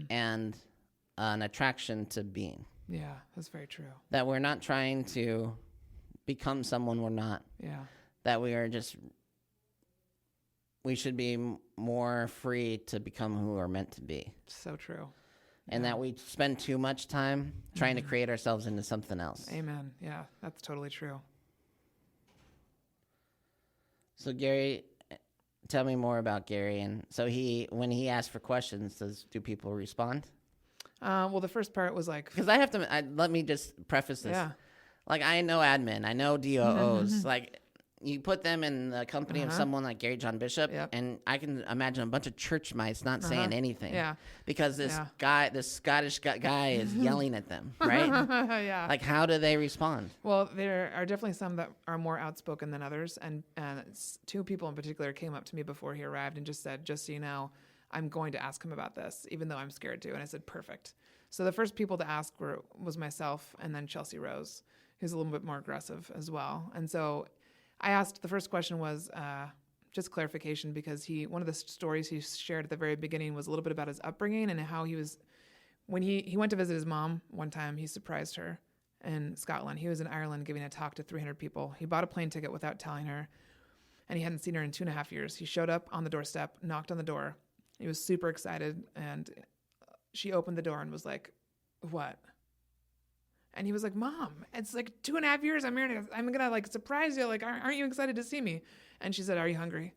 and an attraction to being. Yeah, that's very true. That we're not trying to become someone we're not. Yeah. That we should be more free to become who we're meant to be. So true. And that we spend too much time trying to create ourselves into something else. Amen. Yeah, that's totally true. So Gary, tell me more about Gary. And so when he asks for questions, do people respond? Well, the first part was like, because let me just preface this. Yeah. Like, I know admin, I know DOOs. Like, you put them in the company of someone like Gary John Bishop, and I can imagine a bunch of church mice not saying anything. Yeah. Because this Scottish guy is yelling at them, right? Yeah. Like, how do they respond? Well, there are definitely some that are more outspoken than others. And two people in particular came up to me before he arrived and just said, just so you know, I'm going to ask him about this, even though I'm scared to. And I said, perfect. So the first people to ask was myself and then Chelsea Rose, who's a little bit more aggressive as well. And so I asked, the first question was just clarification, because one of the stories he shared at the very beginning was a little bit about his upbringing and how he was, when he went to visit his mom one time, he surprised her in Scotland. He was in Ireland giving a talk to 300 people. He bought a plane ticket without telling her, and he hadn't seen her in 2.5 years. He showed up on the doorstep, knocked on the door. He was super excited, and she opened the door and was like, "What?" And he was like, "Mom, it's like 2.5 years I'm here. I'm going to like surprise you. Like, aren't you excited to see me?" And she said, "Are you hungry?"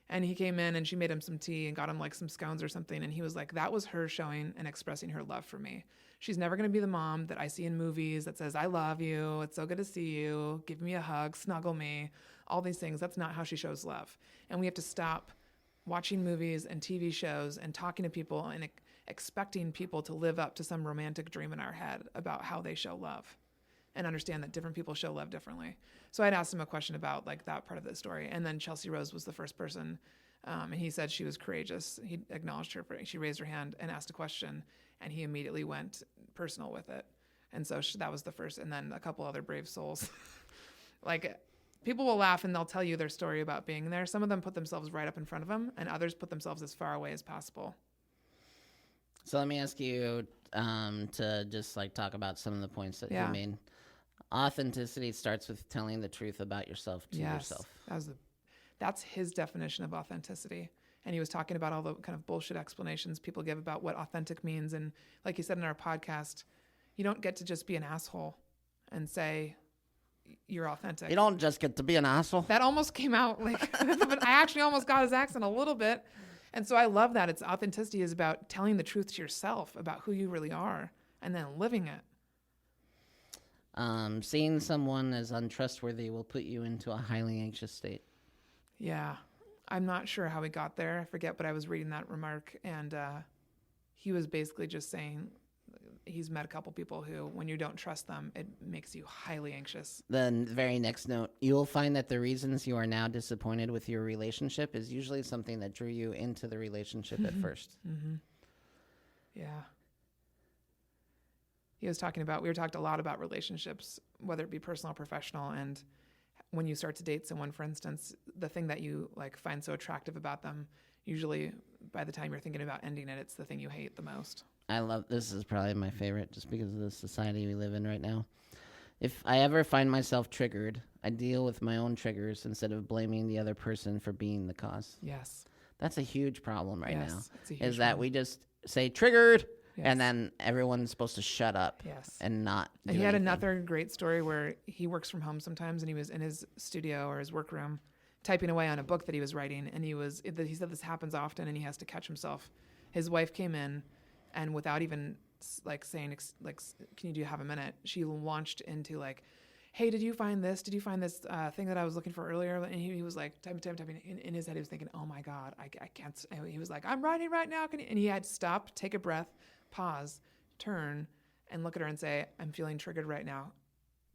And he came in and she made him some tea and got him like some scones or something. And he was like, that was her showing and expressing her love for me. She's never going to be the mom that I see in movies that says, "I love you. It's so good to see you. Give me a hug, snuggle me," all these things. That's not how she shows love. And we have to stop watching movies and TV shows and talking to people and expecting people to live up to some romantic dream in our head about how they show love, and understand that different people show love differently. So I'd asked him a question about like that part of the story. And then Chelsea Rose was the first person. And he said she was courageous. He acknowledged her. She raised her hand and asked a question, and he immediately went personal with it. And so that was the first. And then a couple other brave souls. Like, people will laugh and they'll tell you their story about being there. Some of them put themselves right up in front of them, and others put themselves as far away as possible. So let me ask you to just like talk about some of the points that you made. Authenticity starts with telling the truth about yourself to yourself. That's his definition of authenticity. And he was talking about all the kind of bullshit explanations people give about what authentic means. And like he said in our podcast, you don't get to just be an asshole and say you're authentic. You don't just get to be an asshole. That almost came out like, but I actually almost got his accent a little bit. And so I love that. It's authenticity is about telling the truth to yourself about who you really are and then living it. Seeing someone as untrustworthy will put you into a highly anxious state. Yeah. I'm not sure how he got there. I forget, but I was reading that remark, and he was basically just saying he's met a couple people who, when you don't trust them, it makes you highly anxious. The very next note, you will find that the reasons you are now disappointed with your relationship is usually something that drew you into the relationship at first. Mm-hmm. Yeah. We talked a lot about relationships, whether it be personal or professional. And when you start to date someone, for instance, the thing that you like find so attractive about them, usually by the time you're thinking about ending it, it's the thing you hate the most. This is probably my favorite just because of the society we live in right now. If I ever find myself triggered, I deal with my own triggers instead of blaming the other person for being the cause. Yes. That's a huge problem right now. It's a huge is that problem. we just say triggered, yes. and then everyone's supposed to shut up and not do And he had anything. another great story where he works from home sometimes, and he was in his studio or his workroom typing away on a book that he was writing, and he said this happens often, and he has to catch himself. His wife came in, and without even like saying like, "Can you have a minute?" she launched into like, "Hey, did you find this? Did you find this thing that I was looking for earlier?" And he was like typing. In his head, he was thinking, "Oh my God, I can't." He was like, "I'm writing right now." And he had to stop, take a breath, pause, turn, and look at her and say, "I'm feeling triggered right now.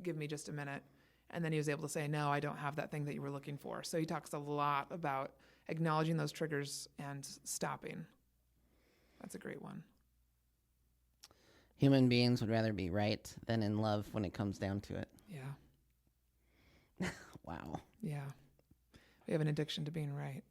Give me just a minute." And then he was able to say, "No, I don't have that thing that you were looking for." So he talks a lot about acknowledging those triggers and stopping. That's a great one. Human beings would rather be right than in love when it comes down to it. Yeah. Wow. Yeah. We have an addiction to being right.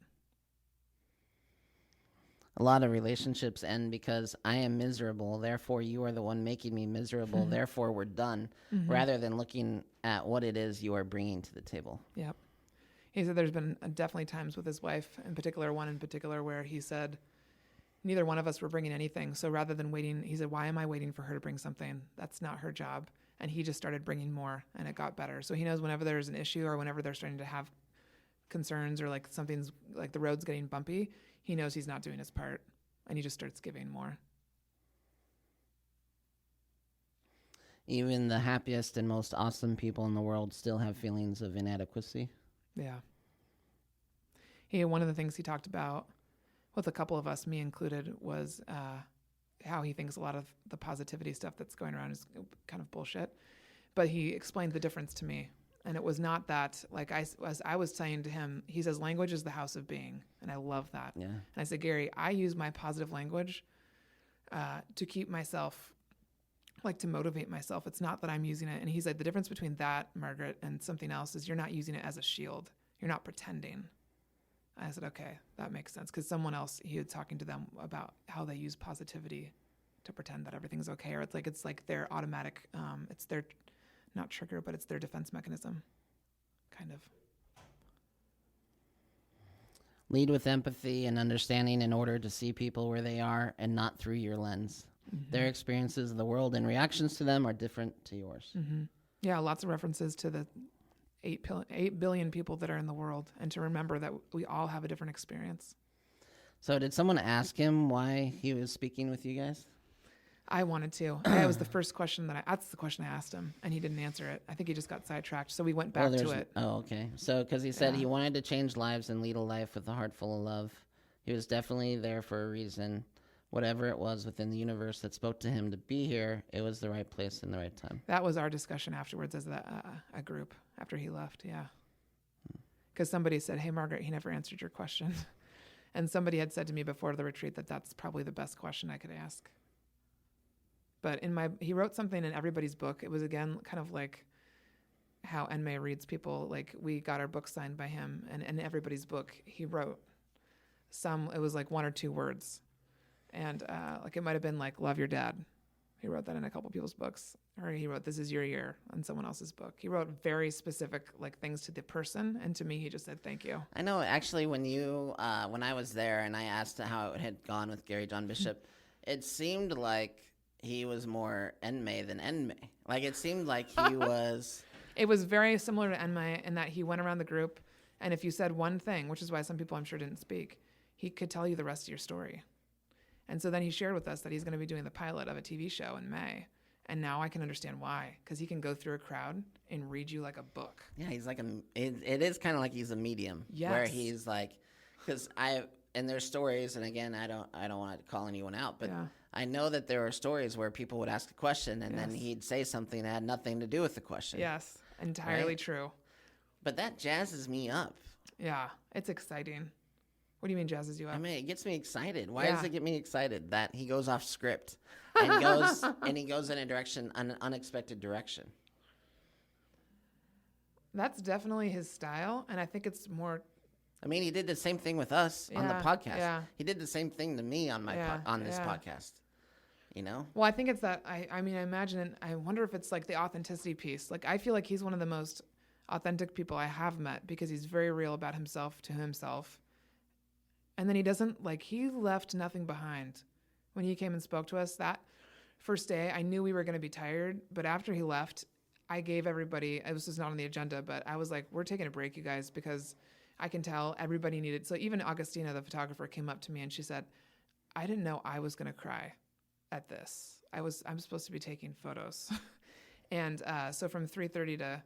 A lot of relationships end because I am miserable, therefore you are the one making me miserable, therefore we're done, rather than looking at what it is you are bringing to the table. Yep. He said there's been definitely times with his wife, in particular, one in particular, where he said neither one of us were bringing anything. So rather than waiting, he said, why am I waiting for her to bring something? That's not her job. And he just started bringing more, and it got better. So he knows whenever there's an issue or whenever they're starting to have concerns or like something's like the road's getting bumpy, he knows he's not doing his part, and he just starts giving more. Even the happiest and most awesome people in the world still have feelings of inadequacy. Yeah. One of the things he talked about with a couple of us, me included, was how he thinks a lot of the positivity stuff that's going around is kind of bullshit. But he explained the difference to me. And it was not that, like I was saying to him, he says, language is the house of being. And I love that. Yeah. And I said, Gary, I use my positive language to keep myself, like to motivate myself. It's not that I'm using it. And he's like, the difference between that, Margaret, and something else is you're not using it as a shield. You're not pretending. I said, okay, that makes sense. Because someone else, he was talking to them about how they use positivity to pretend that everything's okay. Or it's like their automatic, it's their, not trigger, but it's their defense mechanism, kind of. Lead with empathy and understanding in order to see people where they are and not through your lens. Their experiences of the world and reactions to them are different to yours. Yeah, lots of references to the 8 billion people that are in the world, and to remember that we all have a different experience. So did someone ask him why he was speaking with you guys? I wanted to. That was the first question that's the question I asked him, and he didn't answer it. I think he just got sidetracked, so we went back to it. Oh, okay. So, because he said he wanted to change lives and lead a life with a heart full of love. He was definitely there for a reason. Whatever it was within the universe that spoke to him to be here, it was the right place and the right time. That was our discussion afterwards as a group after he left, yeah. Because somebody said, hey, Margaret, he never answered your question. And somebody had said to me before the retreat that that's probably the best question I could ask. But he wrote something in everybody's book. It was, again, kind of like how Enmei reads people. Like, we got our book signed by him, and in everybody's book, he wrote it was like 1 or 2 words. And like it might have been like, love your dad. He wrote that in a couple people's books. Or he wrote, this is your year, on someone else's book. He wrote very specific like things to the person. And to me, he just said, thank you. I know, actually, when I was there and I asked how it had gone with Gary John Bishop, it seemed like he was more Enmei than Enmei. Like, it seemed like he was... It was very similar to Enmei in that he went around the group, and if you said one thing, which is why some people I'm sure didn't speak, he could tell you the rest of your story. And so then he shared with us that he's going to be doing the pilot of a TV show in May. And now I can understand why, because he can go through a crowd and read you like a book. Yeah, he's like it is kind of like he's a medium. Yes. Where he's like, because and there's stories, and again, I don't want to call anyone out, but... Yeah. I know that there are stories where people would ask a question and then he'd say something that had nothing to do with the question. Yes, entirely true. But that jazzes me up. Yeah, it's exciting. What do you mean jazzes you up? I mean, it gets me excited. Why does it get me excited? That he goes off script and he goes in an unexpected direction. That's definitely his style, and I think it's more... I mean, he did the same thing with us on the podcast. Yeah. He did the same thing to me on this podcast. You know? Well, I think it's that, I mean, I imagine, I wonder if it's like the authenticity piece. Like, I feel like he's one of the most authentic people I have met because he's very real about himself to himself. And then he left nothing behind. When he came and spoke to us that first day, I knew we were going to be tired. But after he left, I gave everybody, this was not on the agenda, but I was like, we're taking a break, you guys, because I can tell everybody needed. So even Augustina, the photographer, came up to me and she said, I didn't know I was going to cry at this. I'm supposed to be taking photos. And so from 3:30 to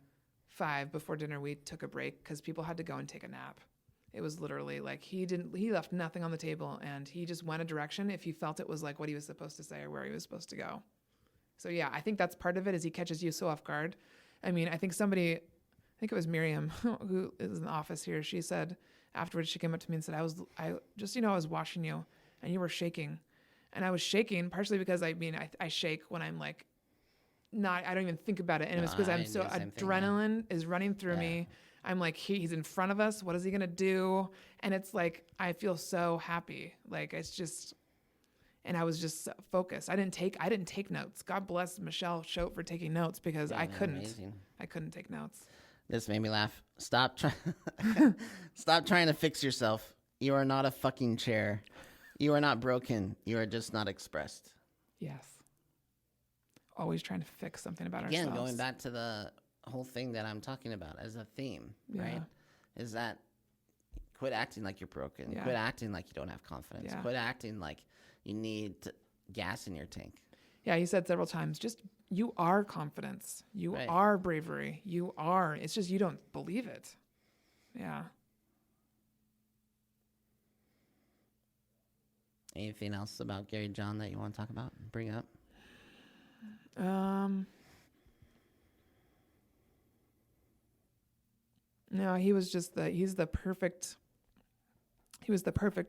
5 before dinner, we took a break because people had to go and take a nap. It was literally like he left nothing on the table, and he just went a direction if he felt it was like what he was supposed to say or where he was supposed to go. So yeah, I think that's part of it, is he catches you so off guard. I mean, I think it was Miriam who is in the office here. She said afterwards, she came up to me and said, I was washing you and you were shaking. And I was shaking partially because I shake when I'm like, I don't even think about it. And it was because I'm so adrenaline is running through me. I'm like, he's in front of us. What is he going to do? And it's like, I feel so happy. Like it's just, and I was just focused. I didn't take notes. God bless Michelle Choate for taking notes because I couldn't take notes. This made me laugh. Stop trying to fix yourself. You are not a fucking chair. You are not broken. You are just not expressed. Yes. Always trying to fix something about ourselves. Again, going back to the whole thing that I'm talking about as a theme, right? Is that quit acting like you're broken. Yeah. Quit acting like you don't have confidence. Yeah. Quit acting like you need gas in your tank. Yeah, he said several times, just you are confidence. You are bravery. You are. It's just you don't believe it. Yeah. Anything else about Gary John that you want to talk about? Bring up? No, he was the perfect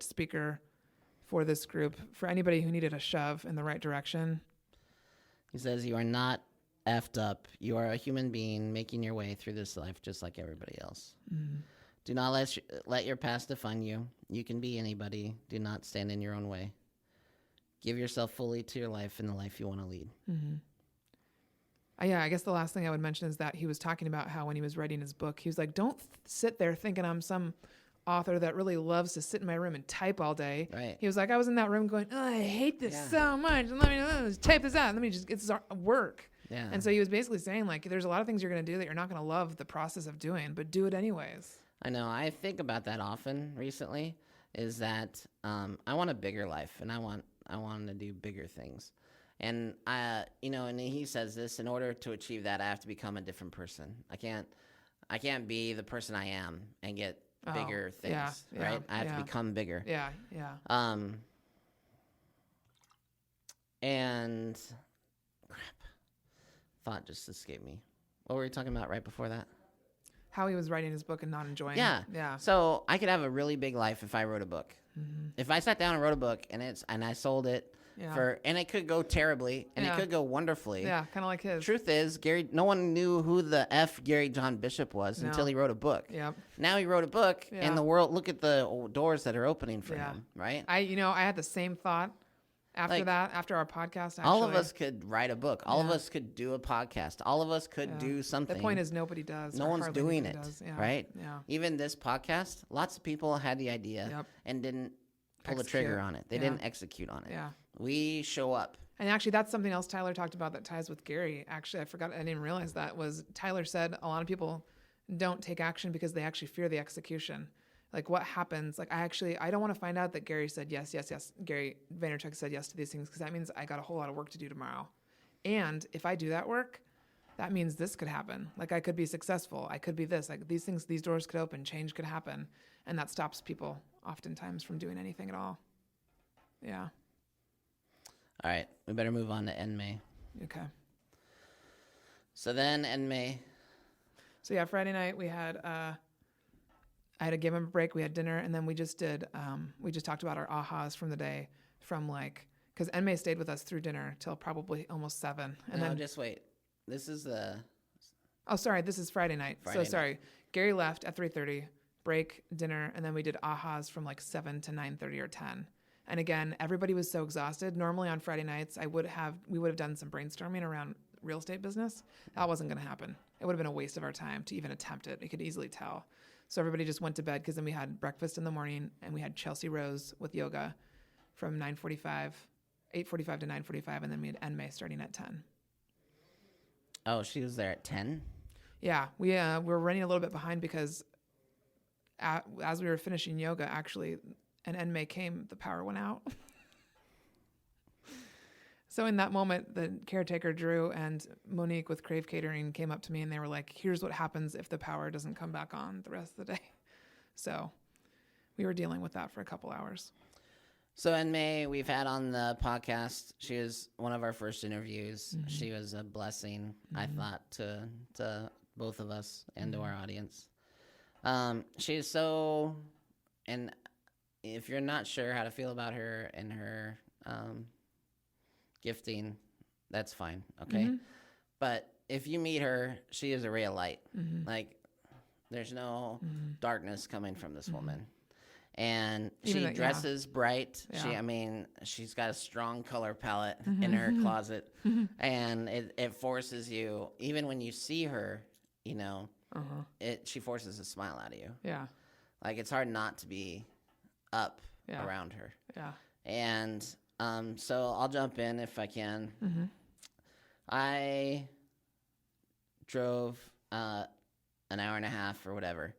speaker for this group, for anybody who needed a shove in the right direction. He says, you are not effed up. You are a human being making your way through this life just like everybody else. Mm-hmm. Do not let your past define you. You can be anybody. Do not stand in your own way. Give yourself fully to your life and the life you want to lead. Mm-hmm. I guess the last thing I would mention is that he was talking about how when he was writing his book, he was like, don't sit there thinking I'm some author that really loves to sit in my room and type all day. Right. He was like, I was in that room going, I hate this so much. Let me type this out. It's work. Yeah. And so he was basically saying, like, there's a lot of things you're going to do that you're not going to love the process of doing, but do it anyways. I know. I think about that often recently, is that I want a bigger life, and I want to do bigger things. And and he says this, in order to achieve that, I have to become a different person. I can't be the person I am and get bigger things, right? I have to become bigger. Yeah. And crap, thought just escaped me. What were we talking about right before that? How he was writing his book and not enjoying it. Yeah. So I could have a really big life if I wrote a book. Mm-hmm. If I sat down and wrote a book and I sold it and it could go terribly and it could go wonderfully. Yeah, kind of like his. Truth is, no one knew who the F Gary John Bishop was until he wrote a book. Yep. Now he wrote a book and the world, look at the doors that are opening for him, right? I had the same thought. After our podcast, actually. All of us could write a book. All of us could do a podcast. All of us could do something. The point is nobody does. No one's doing it, right? Yeah. Even this podcast, lots of people had the idea and didn't pull the trigger on it. They didn't execute on it. Yeah. We show up. And actually, that's something else Tyler talked about that ties with Gary. Actually, I didn't realize that, was Tyler said a lot of people don't take action because they actually fear the execution. Like what happens, I don't want to find out that Gary said yes. Gary Vaynerchuk said yes to these things because that means I got a whole lot of work to do tomorrow. And if I do that work, that means this could happen. Like I could be successful. I could be this. Like these things, these doors could open, change could happen. And that stops people oftentimes from doing anything at all. Yeah. All right. We better move on to Enmei. Okay. So then Enmei. So yeah, Friday night we had... I had to give him a break. We had dinner, and then we just talked about our ahas from the day, because Enmei stayed with us through dinner till probably almost 7. And then just wait. This is the... Oh, sorry. This is Friday night. Sorry. Gary left at 3:30, break, dinner, and then we did ahas from 7 to 9:30 or 10. And again, everybody was so exhausted. Normally on Friday nights, we would have done some brainstorming around real estate business. That wasn't going to happen. It would have been a waste of our time to even attempt it. You could easily tell. So everybody just went to bed because then we had breakfast in the morning and we had Chelsea Rose with yoga from 8:45 to 9:45, and then we had Enmei starting at 10. Oh, she was there at 10? Yeah, we were running a little bit behind because as we were finishing yoga, actually, and Enmei came, the power went out. So in that moment, the caretaker, Drew, and Monique with Crave Catering came up to me and they were like, here's what happens if the power doesn't come back on the rest of the day. So we were dealing with that for a couple hours. So Enmei, we've had on the podcast. She was one of our first interviews. Mm-hmm. She was a blessing, I thought, to both of us and to our audience. She's so, and if you're not sure how to feel about her and her gifting, that's fine, okay? But if you meet her, she is a ray of light. Like, there's no darkness coming from this woman. And she dresses bright. Yeah. She's got a strong color palette in her closet. And it forces you, even when you see her, you know, she forces a smile out of you. Yeah. Like, it's hard not to be up around her. Yeah. And so I'll jump in if I can. I drove an hour and a half or whatever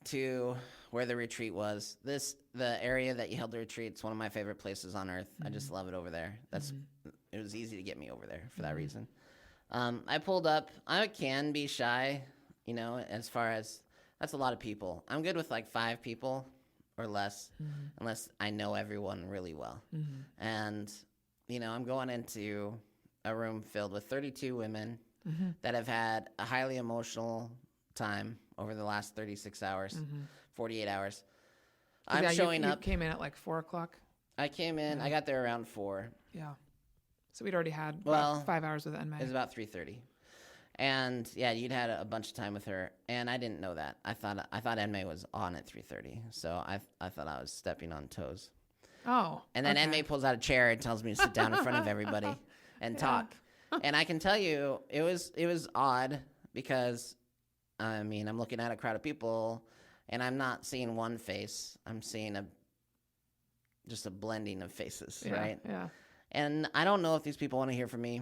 to where the retreat was. The area that you held the retreat, it's one of my favorite places on earth. I just love it over there. It was easy to get me over there for that reason. I pulled up. I can be shy, you know, as far as that's a lot of people. I'm good with like 5 people or less, unless I know everyone really well. And, you know, I'm going into a room filled with 32 women that have had a highly emotional time over the last 36 hours, 48 hours. I'm showing up. You came in at like 4 o'clock? I came in. I got there around 4. Yeah. So we'd already had about 5 hours with Enmei. It was about 3:30. And yeah, you'd had a bunch of time with her, and I didn't know that. I thought Enmei was on at 3:30, so I thought I was stepping on toes. Oh. And then Enmei pulls out a chair and tells me to sit down in front of everybody and talk. And I can tell you, it was odd because, I mean, I'm looking at a crowd of people, and I'm not seeing one face. I'm seeing just a blending of faces, right? Yeah. And I don't know if these people want to hear from me.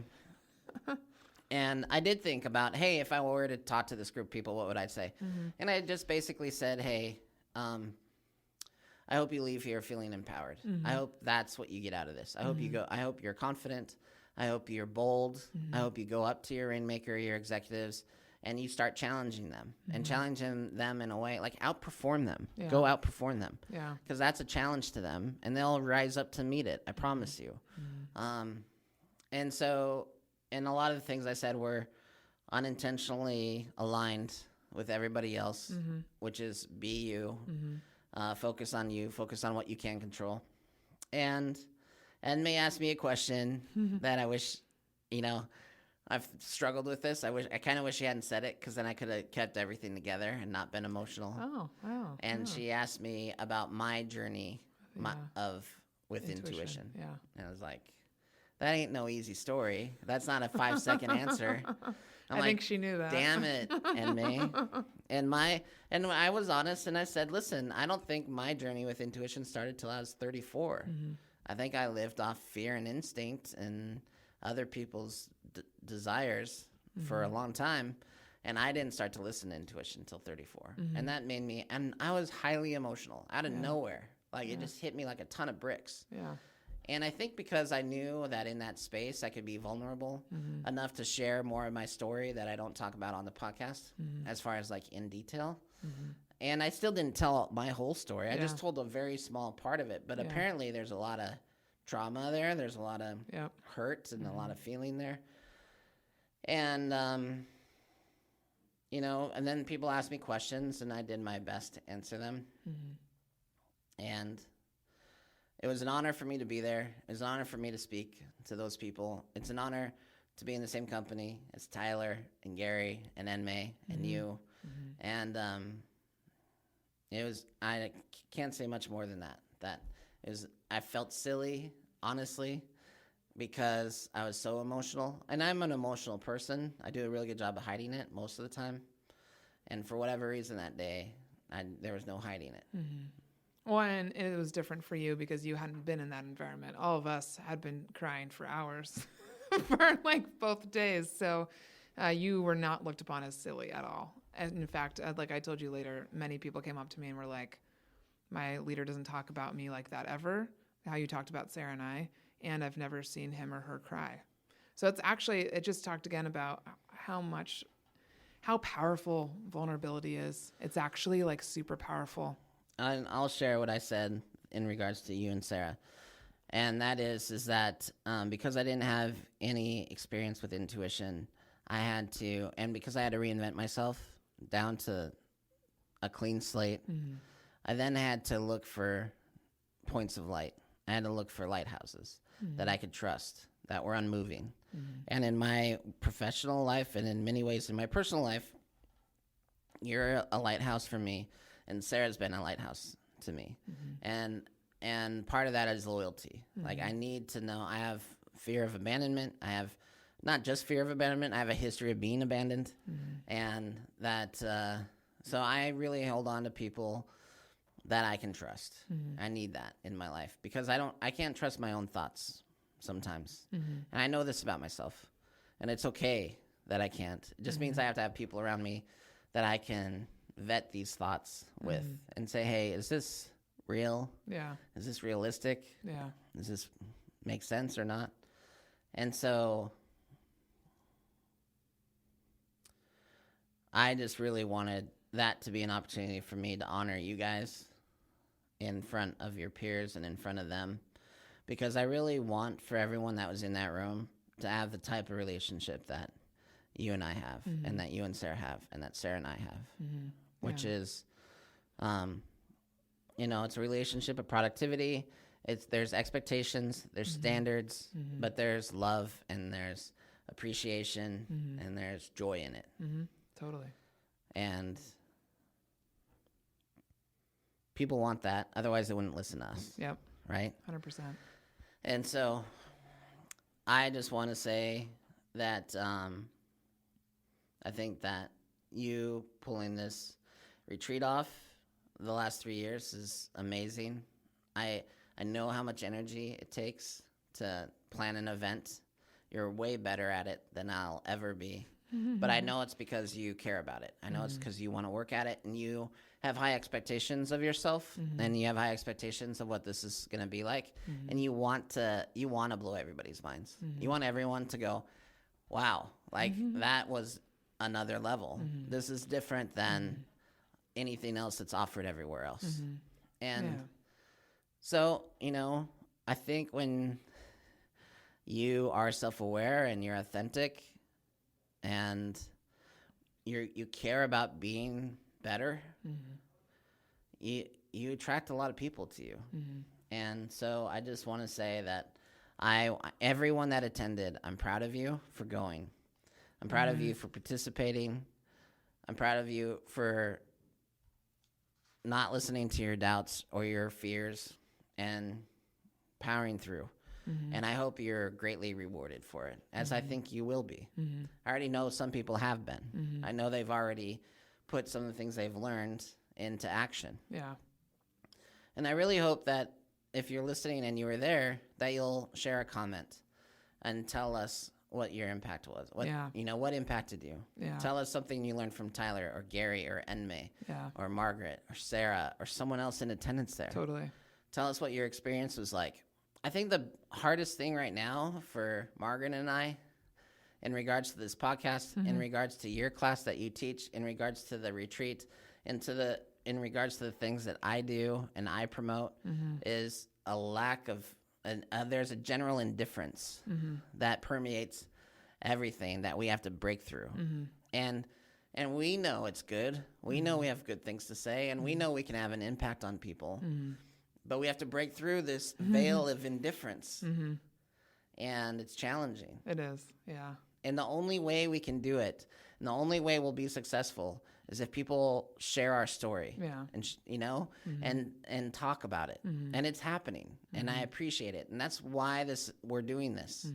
And I did think about, hey, if I were to talk to this group of people, what would I say? And I just basically said, hey, I hope you leave here feeling empowered. I hope that's what you get out of this. I hope you're confident. I hope you're bold. I hope you go up to your rainmaker, your executives, and you start challenging them and challenging them in a way, like outperform them. Yeah. Go outperform them. Yeah. Because that's a challenge to them, and they'll rise up to meet it. I promise you. And so, and a lot of the things I said were unintentionally aligned with everybody else, which is be you, focus on you, focus on what you can control. And May asked me a question that I wish, you know, I've struggled with this. I kind of wish she hadn't said it, because then I could have kept everything together and not been emotional. Oh, wow. And she asked me about my journey with intuition. Yeah. And I was like, that ain't no easy story. That's not a 5-second answer. I think she knew that. Damn it, Enmei. And I was honest, and I said, listen, I don't think my journey with intuition started till I was 34. I think I lived off fear and instinct and other people's desires for a long time, and I didn't start to listen to intuition until 34. And that made me, and I was highly emotional out of nowhere. Like, it just hit me like a ton of bricks. Yeah. And I think because I knew that in that space I could be vulnerable enough to share more of my story that I don't talk about on the podcast as far as like in detail. And I still didn't tell my whole story. I just told a very small part of it. But apparently there's a lot of trauma there. There's a lot of hurt and a lot of feeling there. And, you know, and then people asked me questions, and I did my best to answer them. And it was an honor for me to be there. It was an honor for me to speak to those people. It's an honor to be in the same company as Tyler and Gary and Enmei and you. And it was, I can't say much more than that. I felt silly, honestly, because I was so emotional. And I'm an emotional person. I do a really good job of hiding it most of the time. And for whatever reason that day, there was no hiding it. Well, and it was different for you because you hadn't been in that environment. All of us had been crying for hours for like both days. So you were not looked upon as silly at all. And in fact, like I told you later, many people came up to me and were like, my leader doesn't talk about me like that ever, how you talked about Sarah and I, and I've never seen him or her cry. So it just talked again about how powerful vulnerability is. It's actually like super powerful. And I'll share what I said in regards to you and Sarah. And that is that because I didn't have any experience with intuition, and because I had to reinvent myself down to a clean slate, I then had to look for points of light. I had to look for lighthouses. that I could trust, that were unmoving. And in my professional life and in many ways in my personal life, you're a lighthouse for me, and Sarah's been a lighthouse to me. And part of that is loyalty. Like, I need to know. I have fear of abandonment. I have not just fear of abandonment. I have a history of being abandoned. And that, so I really hold on to people that I can trust. I need that in my life because I can't trust my own thoughts sometimes. And I know this about myself, and it's okay that I can't. It just means I have to have people around me that I can vet these thoughts with and say, hey, is this real? Yeah. Is this realistic? Yeah. Does this make sense or not? And so I just really wanted that to be an opportunity for me to honor you guys in front of your peers and in front of them, because I really want for everyone that was in that room to have the type of relationship that you and I have and that you and Sarah have and that Sarah and I have, which is, it's a relationship of productivity. There's expectations, there's standards, but there's love and there's appreciation and there's joy in it. Totally. And people want that. Otherwise, they wouldn't listen to us. Yep. Right? 100%. And so I just want to say that I think that you pulling this retreat off the last 3 years is amazing. I know how much energy it takes to plan an event. You're way better at it than I'll ever be. But I know it's because you care about it. I know it's because you want to work at it, and you have high expectations of yourself, and you have high expectations of what this is going to be like, and you want to blow everybody's minds. You want everyone to go, wow, like that was another level. This is different than anything else that's offered everywhere else. And so, I think when you are self-aware and you're authentic and you care about being better, you attract a lot of people to you. And so I just want to say that everyone that attended, I'm proud of you for going. I'm proud of you for participating. I'm proud of you for not listening to your doubts or your fears and powering through. And I hope you're greatly rewarded for it, as I think you will be. I already know some people have been. I know they've already put some of the things they've learned into action. Yeah. And I really hope that if you're listening and you were there, that you'll share a comment and tell us what your impact was. What impacted you? Yeah. Tell us something you learned from Tyler or Gary or Enmei or Margaret or Sarah or someone else in attendance there. Totally. Tell us what your experience was like. I think the hardest thing right now for Margaret and I, in regards to this podcast, in regards to your class that you teach, in regards to the retreat, in regards to the things that I do and I promote, is a lack of, there's a general indifference that permeates everything that we have to break through. And we know it's good. We know we have good things to say, and we know we can have an impact on people. But we have to break through this veil of indifference. And it's challenging. It is, yeah. And the only way we can do it, and the only way we'll be successful, is if people share our story. And and talk about it. And it's happening. And I appreciate it. And that's why we're doing this.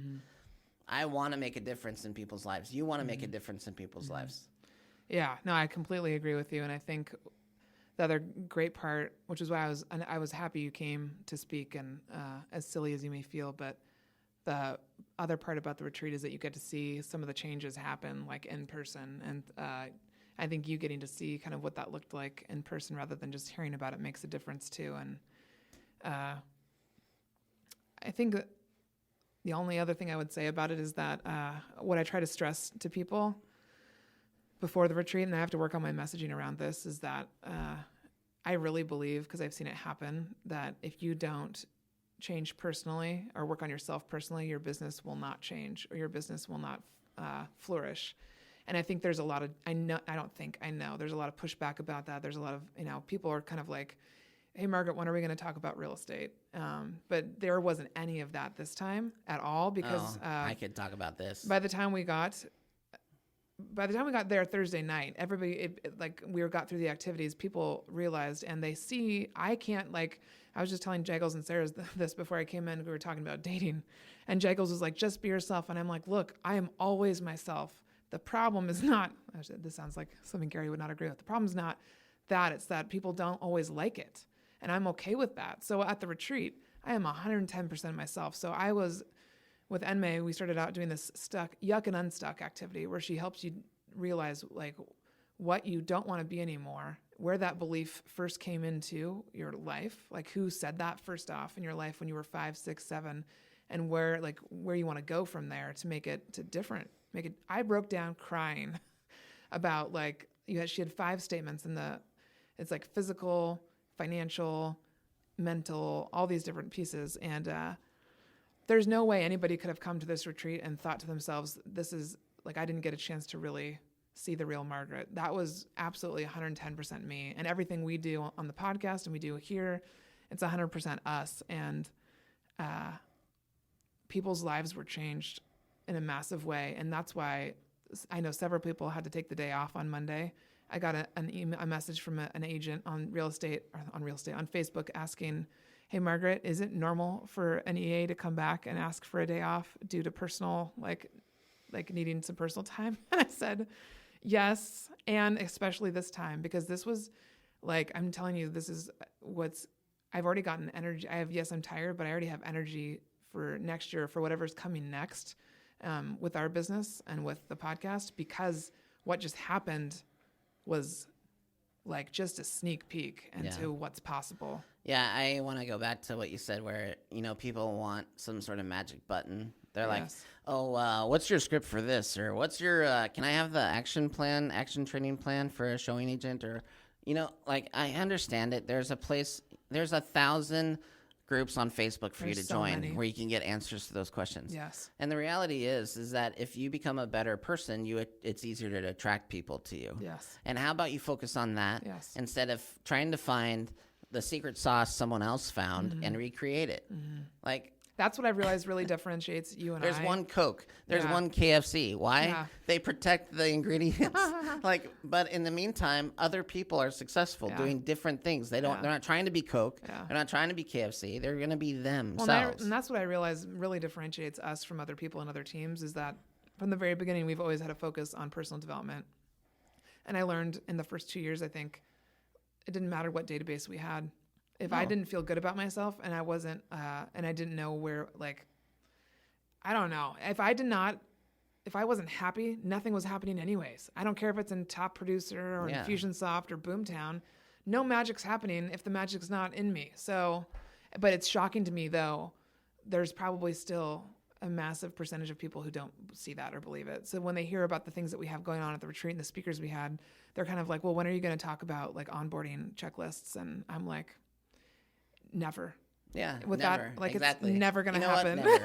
I want to make a difference in people's lives. You want to make a difference in people's lives. Yeah, no, I completely agree with you. And I think the other great part, which is why I was happy you came to speak, and as silly as you may feel, but the other part about the retreat is that you get to see some of the changes happen like in person. And I think you getting to see kind of what that looked like in person rather than just hearing about it makes a difference too. And I think the only other thing I would say about it is that what I try to stress to people before the retreat, and I have to work on my messaging around this, is that I really believe, because I've seen it happen, that if you don't change personally or work on yourself personally, your business will not change or your business will not flourish. And I think there's a lot of, I know there's a lot of pushback about that. There's a lot of, people are kind of like, hey, Margaret, when are we going to talk about real estate? But there wasn't any of that this time at all because I could talk about this. By the time we got there Thursday night, everybody, we got through the activities, people realized, and they see, I can't, I was just telling Jaggles and Sarah this before I came in, we were talking about dating, and Jaggles was like, just be yourself. And I'm like, look, I am always myself. The problem is not, this sounds like something Gary would not agree with. The problem is not that, it's that people don't always like it. And I'm okay with that. So at the retreat, I am 110% myself. So I was, with Enmei, we started out doing this yuck and unstuck activity where she helps you realize what you don't want to be anymore, where that belief first came into your life, who said that first off in your life when you were 5, 6, 7, and where you want to go from there to make it to different. I broke down crying about she had 5 statements it's physical, financial, mental, all these different pieces. And there's no way anybody could have come to this retreat and thought to themselves, this is I didn't get a chance to really see the real Margaret. That was absolutely 110% me. And everything we do on the podcast and we do here, it's 100% us. And people's lives were changed in a massive way. And that's why I know several people had to take the day off on Monday. I got a message from an agent on Facebook asking, hey, Margaret, is it normal for an EA to come back and ask for a day off due to personal, needing some personal time? And I said, yes. And especially this time, because this was I'm telling you, this is I've already gotten energy. I'm tired, but I already have energy for next year, for whatever's coming next with our business and with the podcast, because what just happened was just a sneak peek into what's possible. Yeah, I want to go back to what you said where, people want some sort of magic button. They're Yes. What's your script for this? Or what's your, can I have the action training plan for a showing agent? Or, I understand it. There's 1,000 groups on Facebook for you to join where you can get answers to those questions. Yes. And the reality is that if you become a better person, it's easier to attract people to you. Yes. And how about you focus on that instead of trying to find the secret sauce someone else found and recreate it? Mm-hmm. That's what I realized really differentiates you and There's one Coke. There's one KFC. Why? Yeah. They protect the ingredients. But in the meantime, other people are successful doing different things. They're not trying to be Coke. Yeah. They're not trying to be KFC. They're going to be themselves. And that's what I realized really differentiates us from other people and other teams is that from the very beginning, we've always had a focus on personal development. And I learned in the first 2 years, I think, it didn't matter what database we had. If I didn't feel good about myself and I wasn't, and I didn't know where, I don't know. If I wasn't happy, nothing was happening anyways. I don't care if it's in Top Producer or Infusionsoft or Boomtown. No magic's happening if the magic's not in me. So, but it's shocking to me though. There's probably still a massive percentage of people who don't see that or believe it. So when they hear about the things that we have going on at the retreat and the speakers we had, they're kind of like, well, when are you going to talk about onboarding checklists? And I'm like, never. Yeah. With never. that, exactly. It's never going to happen. What?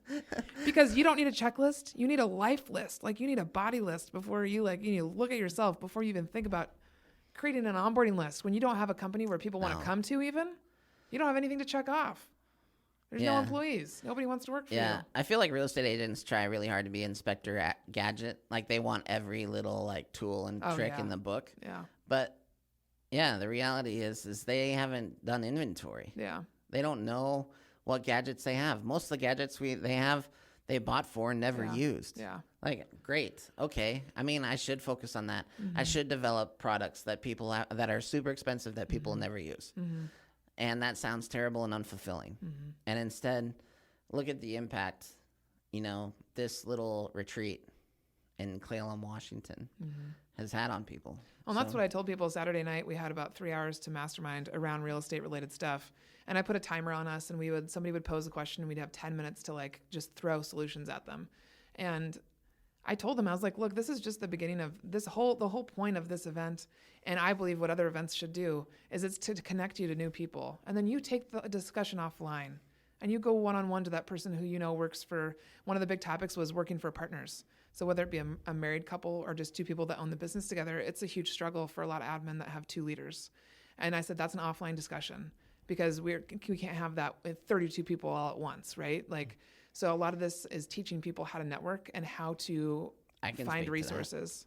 Never. Because you don't need a checklist. You need a life list. You need a body list before you you look at yourself before you even think about creating an onboarding list. When you don't have a company where people want to come to even, you don't have anything to check off. There's no employees. Nobody wants to work for you. Yeah. I feel like real estate agents try really hard to be Inspector Gadget. They want every little tool and trick in the book. Yeah. But yeah, the reality is they haven't done inventory. Yeah. They don't know what gadgets they have. Most of the gadgets they bought for and never used. Yeah. Great. Okay. I mean, I should focus on that. Mm-hmm. I should develop products that people that are super expensive that people never use. Mm-hmm. And that sounds terrible and unfulfilling. Mm-hmm. And instead, look at the impact, this little retreat in Cle Elum, Washington has had on people. Well, that's what I told people Saturday night. We had about 3 hours to mastermind around real estate related stuff. And I put a timer on us and somebody would pose a question and we'd have 10 minutes to just throw solutions at them. And I told them, I was like, look, this is just the beginning of the whole point of this event. And I believe what other events should do is it's to connect you to new people. And then you take the discussion offline and you go one-on-one to that person who, works for, one of the big topics was working for partners. So whether it be a married couple or just two people that own the business together, it's a huge struggle for a lot of admin that have two leaders. And I said, that's an offline discussion because we can't have that with 32 people all at once, right? Like, so a lot of this is teaching people how to network and how to find resources.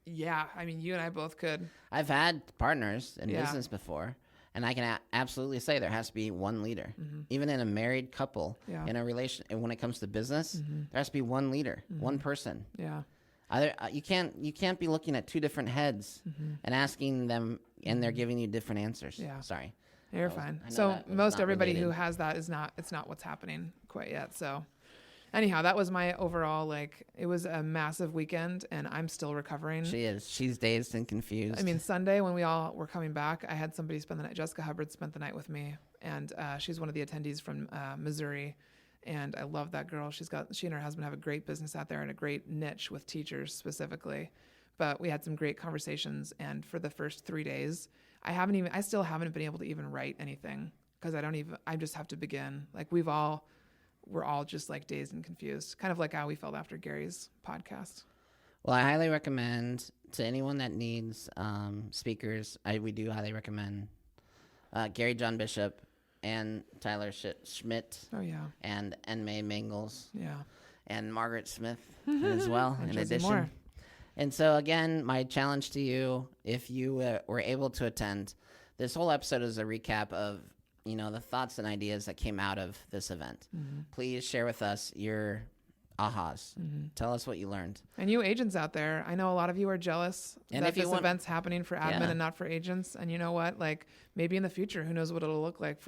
Yeah, I mean, you and I both could. I've had partners in business before, and I can absolutely say there has to be one leader. Even in a married couple, in a relation, and when it comes to business, there has to be one leader, one person. Yeah. You can't be looking at two different heads and asking them, and they're giving you different answers. Yeah. Sorry. You're fine. So most everybody who has that it's not what's happening quite yet. So anyhow, that was my overall, it was a massive weekend and I'm still recovering. She is. She's dazed and confused. I mean, Sunday when we all were coming back, I had somebody spend the night. Jessica Hubbard spent the night with me, and she's one of the attendees from Missouri. And I love that girl. She and her husband have a great business out there and a great niche with teachers specifically. But we had some great conversations. And for the first 3 days, I still haven't been able to even write anything because I just have to begin. We're all just dazed and confused, kind of like how we felt after Gary's podcast. Well, I highly recommend to anyone that needs speakers. We do highly recommend Gary John Bishop and Tyler Schmidt. Oh yeah. And May Mangles. Yeah. And Margaret Smith as well. in addition. More. And so again, my challenge to you, if you were able to attend, this whole episode is a recap of the thoughts and ideas that came out of this event. Please share with us your ahas. Tell us what you learned. And you agents out there, I know a lot of you are jealous that this event's happening for admin and not for agents. And you know what? Maybe in the future, who knows what it'll look like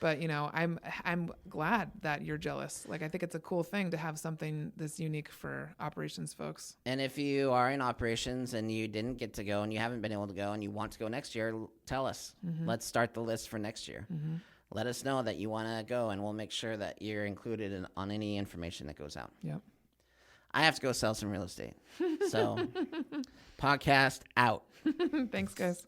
but I'm glad that you're jealous. I think it's a cool thing to have something this unique for operations folks. And if you are in operations and you didn't get to go and you haven't been able to go and you want to go next year, tell us. Let's start the list for next year. Let us know that you want to go, and we'll make sure that you're included on any information that goes out. Yep. I have to go sell some real estate. So, podcast out. Thanks, guys.